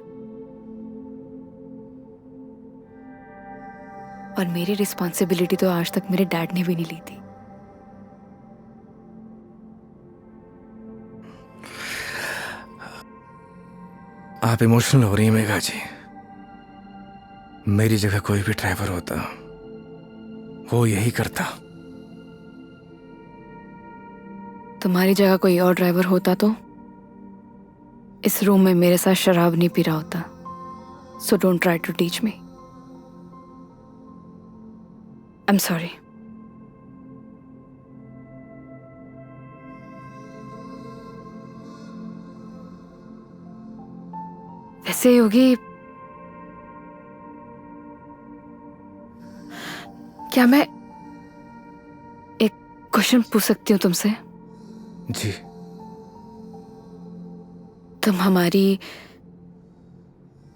और मेरी रिस्पॉन्सिबिलिटी तो आज तक मेरे डैड ने भी नहीं ली थी। आप इमोशनल हो रही हैं मेघा जी। मेरी जगह कोई भी ड्राइवर होता वो यही करता। तुम्हारी जगह कोई और ड्राइवर होता तो इस रूम में मेरे साथ शराब नहीं पी रहा होता। So don't try to teach me. I am sorry. वैसे योगी, क्या मैं एक क्वेश्चन पूछ सकती हूँ तुमसे? जी। तुम हमारी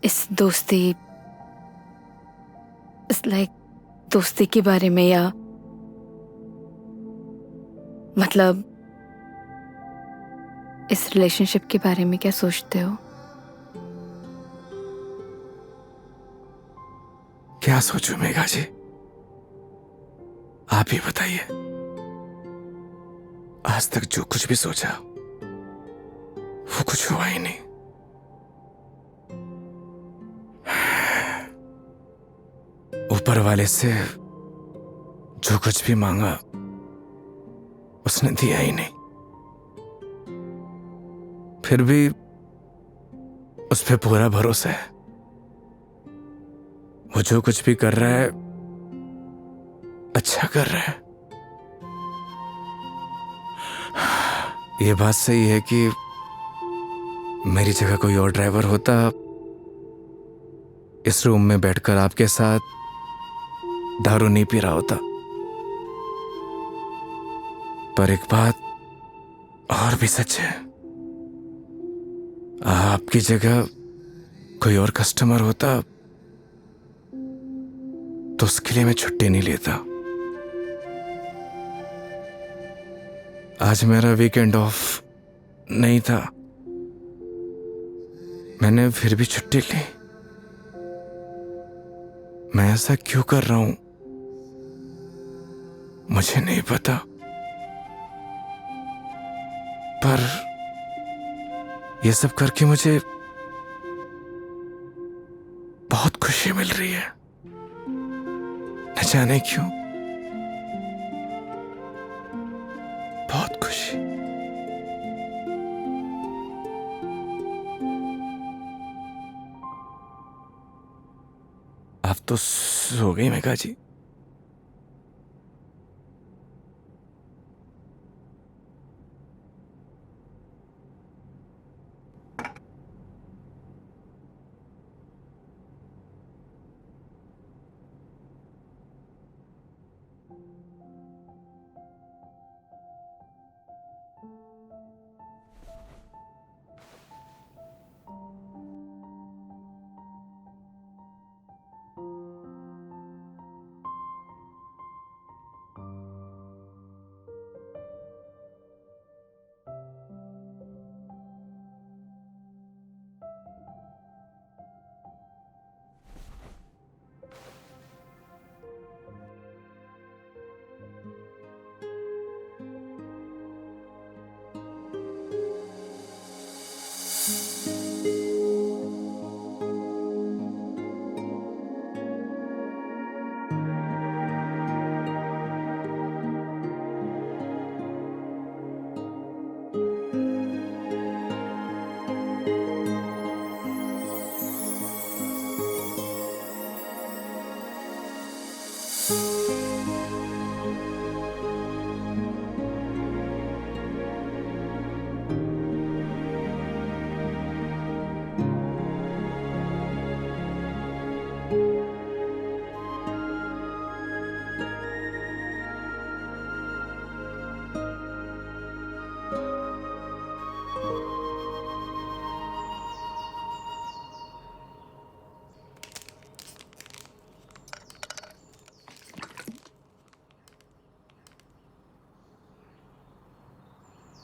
इस दोस्ती, इस दोस्ती के बारे में, या मतलब इस रिलेशनशिप के बारे में क्या सोचते हो? क्या सोचूं मेघा जी, आप ही बताइए। आज तक जो कुछ भी सोचा वो कुछ हुआ ही नहीं। ऊपर वाले से जो कुछ भी मांगा उसने दिया ही नहीं, फिर भी उस पे पूरा भरोसा है। वो जो कुछ भी कर रहा है अच्छा कर रहा है। ये बात सही है कि मेरी जगह कोई और ड्राइवर होता इस रूम में बैठकर आपके साथ दारू नहीं पी रहा होता। पर एक बात और भी सच है, आपकी जगह कोई और कस्टमर होता तो उसके लिए मैं छुट्टी नहीं लेता। आज मेरा वीकेंड ऑफ नहीं था, मैंने फिर भी छुट्टी ली। मैं ऐसा क्यों कर रहा हूं मुझे नहीं पता, पर यह सब करके मुझे बहुत खुशी मिल रही है, न जाने क्यों, बहुत खुशी। आप तो सो गई मेघा जी।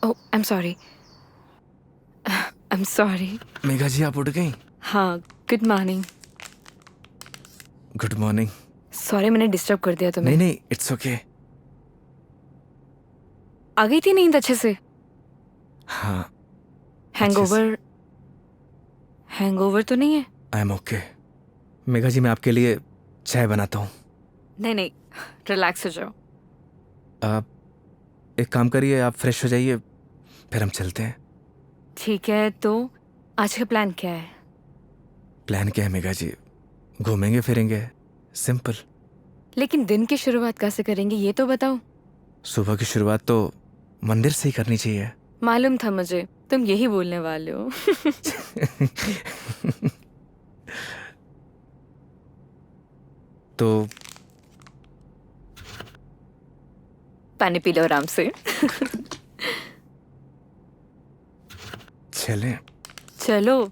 Oh, I'm sorry. I'm sorry. Megha जी आप उठ गई? हाँ, good morning. Good morning. Sorry मैंने डिस्टर्ब कर दिया तुम्हें। नहीं, इट्स ओके। आ गई थी नींद अच्छे से? हाँ। हैंगओवर तो नहीं है? I am okay. Megha ji मैं आपके लिए चाय बनाता हूँ। नहीं, रिलैक्स हो जाओ। आप एक काम करिए, आप फ्रेश हो जाइए, फिर हम चलते हैं। ठीक है, तो आज का प्लान क्या है? प्लान क्या है मेघा जी? घूमेंगे फिरेंगे, सिंपल। लेकिन दिन की शुरुआत कैसे करेंगे ये तो बताओ। सुबह की शुरुआत तो मंदिर से ही करनी चाहिए। मालूम था मुझे तुम यही बोलने वाले हो। तो पानी पी लो आराम से। चलें? चलो।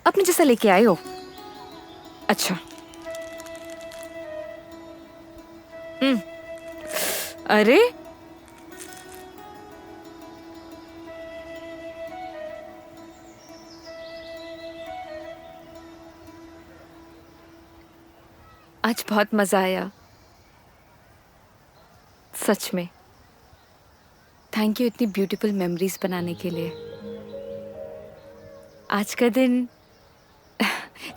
अब में जैसा लेके आए हो। अच्छा। अरे आज बहुत मजा आया, सच में। थैंक यू इतनी ब्यूटीफुल मेमोरीज बनाने के लिए। आज का दिन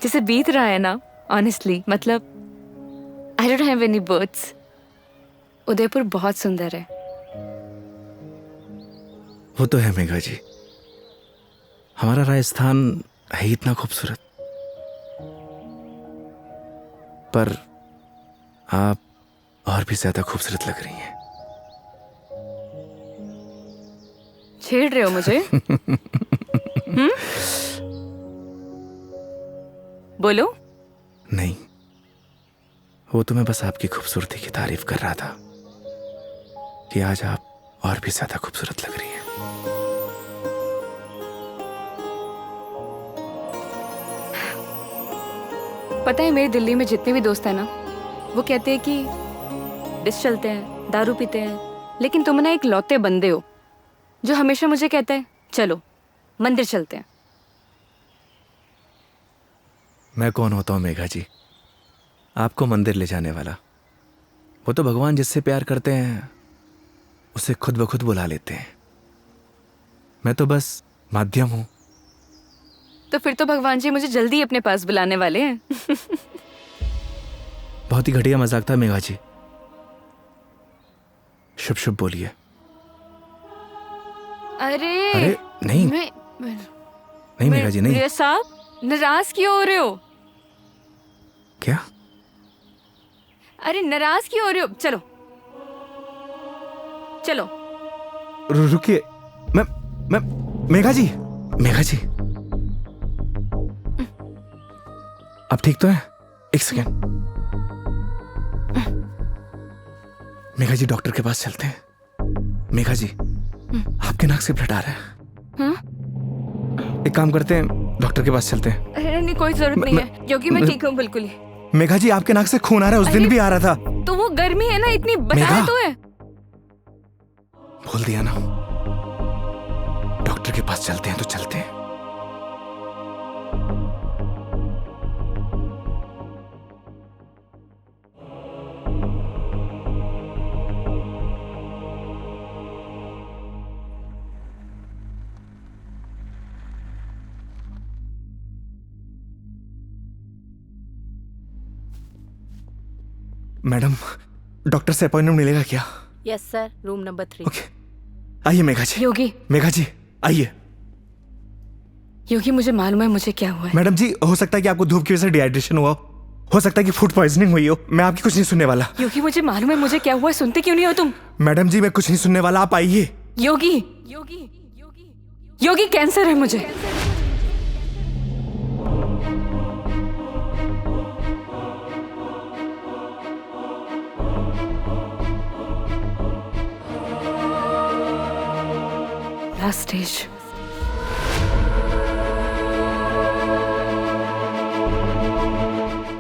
जैसे बीत रहा है ना, ऑनेस्टली, मतलब I don't have any words. Udaipur बहुत सुंदर है। वो तो है मेघा जी, हमारा राजस्थान है ही इतना खूबसूरत, पर आप और भी ज्यादा खूबसूरत लग रही हैं। छेड़ रहे हो मुझे? बोलो। नहीं, वो तो मैं बस आपकी खूबसूरती की तारीफ कर रहा था कि आज आप और भी ज्यादा खूबसूरत लग रही हैं। पता है, मेरे दिल्ली में जितने भी दोस्त हैं ना, वो कहते हैं कि डिस चलते हैं, दारू पीते हैं, लेकिन तुम ना एक लौते बंदे हो जो हमेशा मुझे कहता है चलो मंदिर चलते हैं। मैं कौन होता हूँ मेघा जी, आपको मंदिर ले जाने वाला? वो तो भगवान जिससे प्यार करते हैं उसे खुद ब खुद बुला लेते हैं। मैं तो बस माध्यम हूं। तो फिर तो भगवान जी मुझे जल्दी ही अपने पास बुलाने वाले हैं। बहुत ही घटिया मजाक था मेघा जी। शुभ शुभ बोलिए। अरे नहीं मैं नहीं मेघा जी, नहीं। प्रिया साहब, नाराज क्यों हो रहे हो? क्या? अरे नाराज क्यों हो रहे हो? चलो चलो। रुकिए, मैं मेघा जी, मेघा जी, आप ठीक तो हैं? एक सेकेंड। मेघा जी, डॉक्टर के पास चलते हैं। मेघा जी, आपके नाक से ब्लड आ रहा है। एक काम करते हैं, डॉक्टर के पास चलते हैं। अरे नहीं, कोई जरूरत नहीं है क्योंकि मैं ठीक हूँ बिल्कुल ही। मेघा जी, आपके नाक से खून आ रहा है, उस दिन भी आ रहा था। तो वो गर्मी है ना, इतनी बताया मेघा, तो है। बोल दिया ना, डॉक्टर के पास चलते हैं तो चलते हैं। मैडम, डॉक्टर से अपॉइंटमेंट मिलेगा क्या? Yes sir, room number 3। Okay, आइए मेघा जी। योगी, मेघा जी आइए। योगी मुझे मालूम है मुझे क्या हुआ है। मैडम जी, हो सकता है कि आपको धूप की वजह से डिहाइड्रेशन हुआ हो सकता है कि फूड पॉइजनिंग हुई हो। मैं आपकी कुछ नहीं सुनने वाला। योगी मुझे मालूम है मुझे क्या हुआ है, सुनते क्यों नहीं हो तुम? मैडम जी, मैं कुछ नहीं सुनने वाला, आप आइए। योगी योगी योगी, कैंसर है मुझे। Last stage.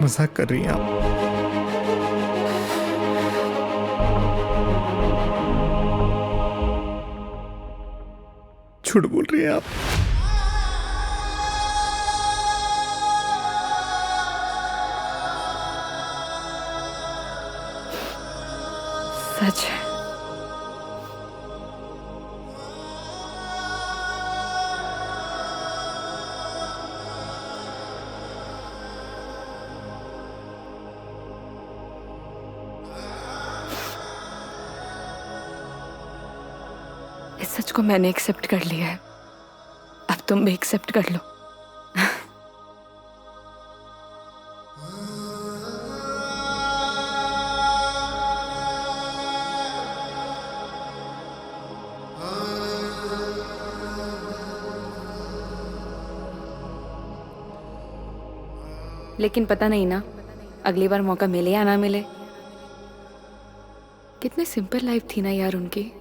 मजाक कर रही हैं आप? झूठ बोल रही हैं आप? सच है। इस सच को मैंने एक्सेप्ट कर लिया है, अब तुम भी एक्सेप्ट कर लो। लेकिन पता नहीं ना, अगली बार मौका मिले या ना मिले। कितनी सिंपल लाइफ थी ना यार उनकी।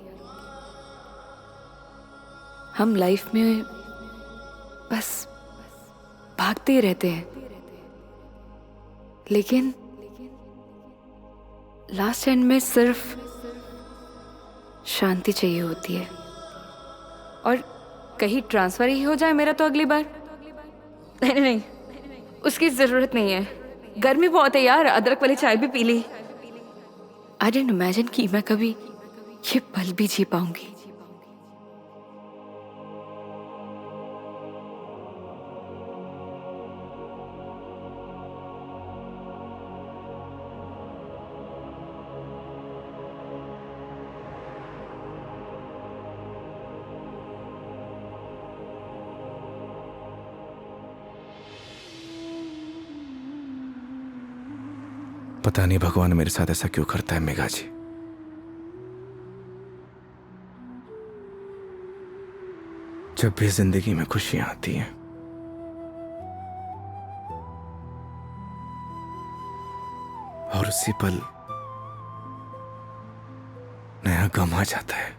हम लाइफ में बस भागते ही रहते हैं, लेकिन लास्ट एंड में सिर्फ शांति चाहिए होती है। और कहीं ट्रांसफर ही हो जाए मेरा तो अगली बार। नहीं नहीं नहीं, उसकी जरूरत नहीं है। गर्मी बहुत है यार, अदरक वाली चाय भी पी ली। आई डिडंट इमेजिन कि मैं कभी ये पल भी जी पाऊंगी। पता नहीं भगवान मेरे साथ ऐसा क्यों करता है मेघा जी। जब भी जिंदगी में खुशियां आती हैं, और उसी पल नया गम आ जाता है।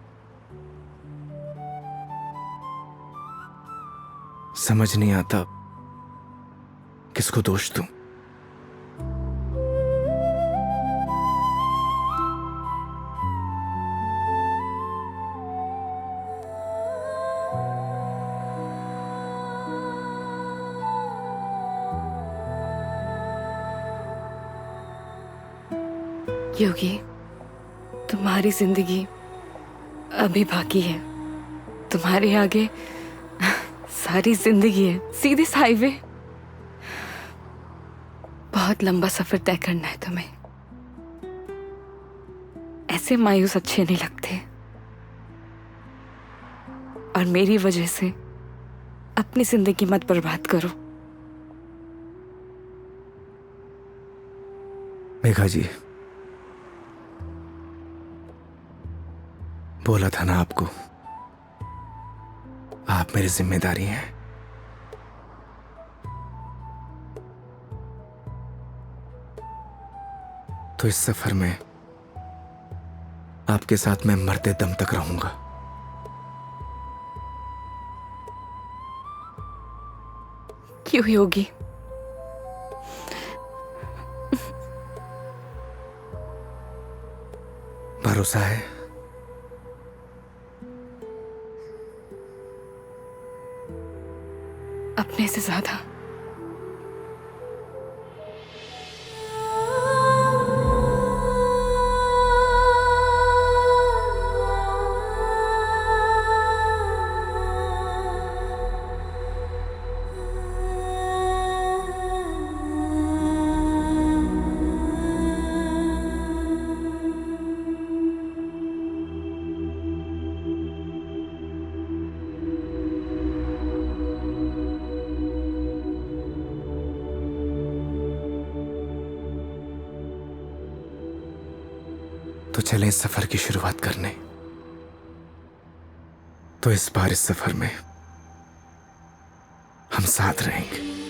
समझ नहीं आता किसको दोष दूं। योगी, तुम्हारी जिंदगी अभी बाकी है। तुम्हारे आगे सारी जिंदगी है, सीधे हाईवे। बहुत लंबा सफर तय करना है तुम्हें। ऐसे मायूस अच्छे नहीं लगते, और मेरी वजह से अपनी जिंदगी मत बर्बाद करो। मेघा जी, बोला था ना आपको, आप मेरी जिम्मेदारी हैं। तो इस सफर में आपके साथ मैं मरते दम तक रहूंगा। क्यों योगी? भरोसा है। अपने से ज्यादा। तो चलें इस सफर की शुरुआत करने। तो इस बार इस सफर में हम साथ रहेंगे।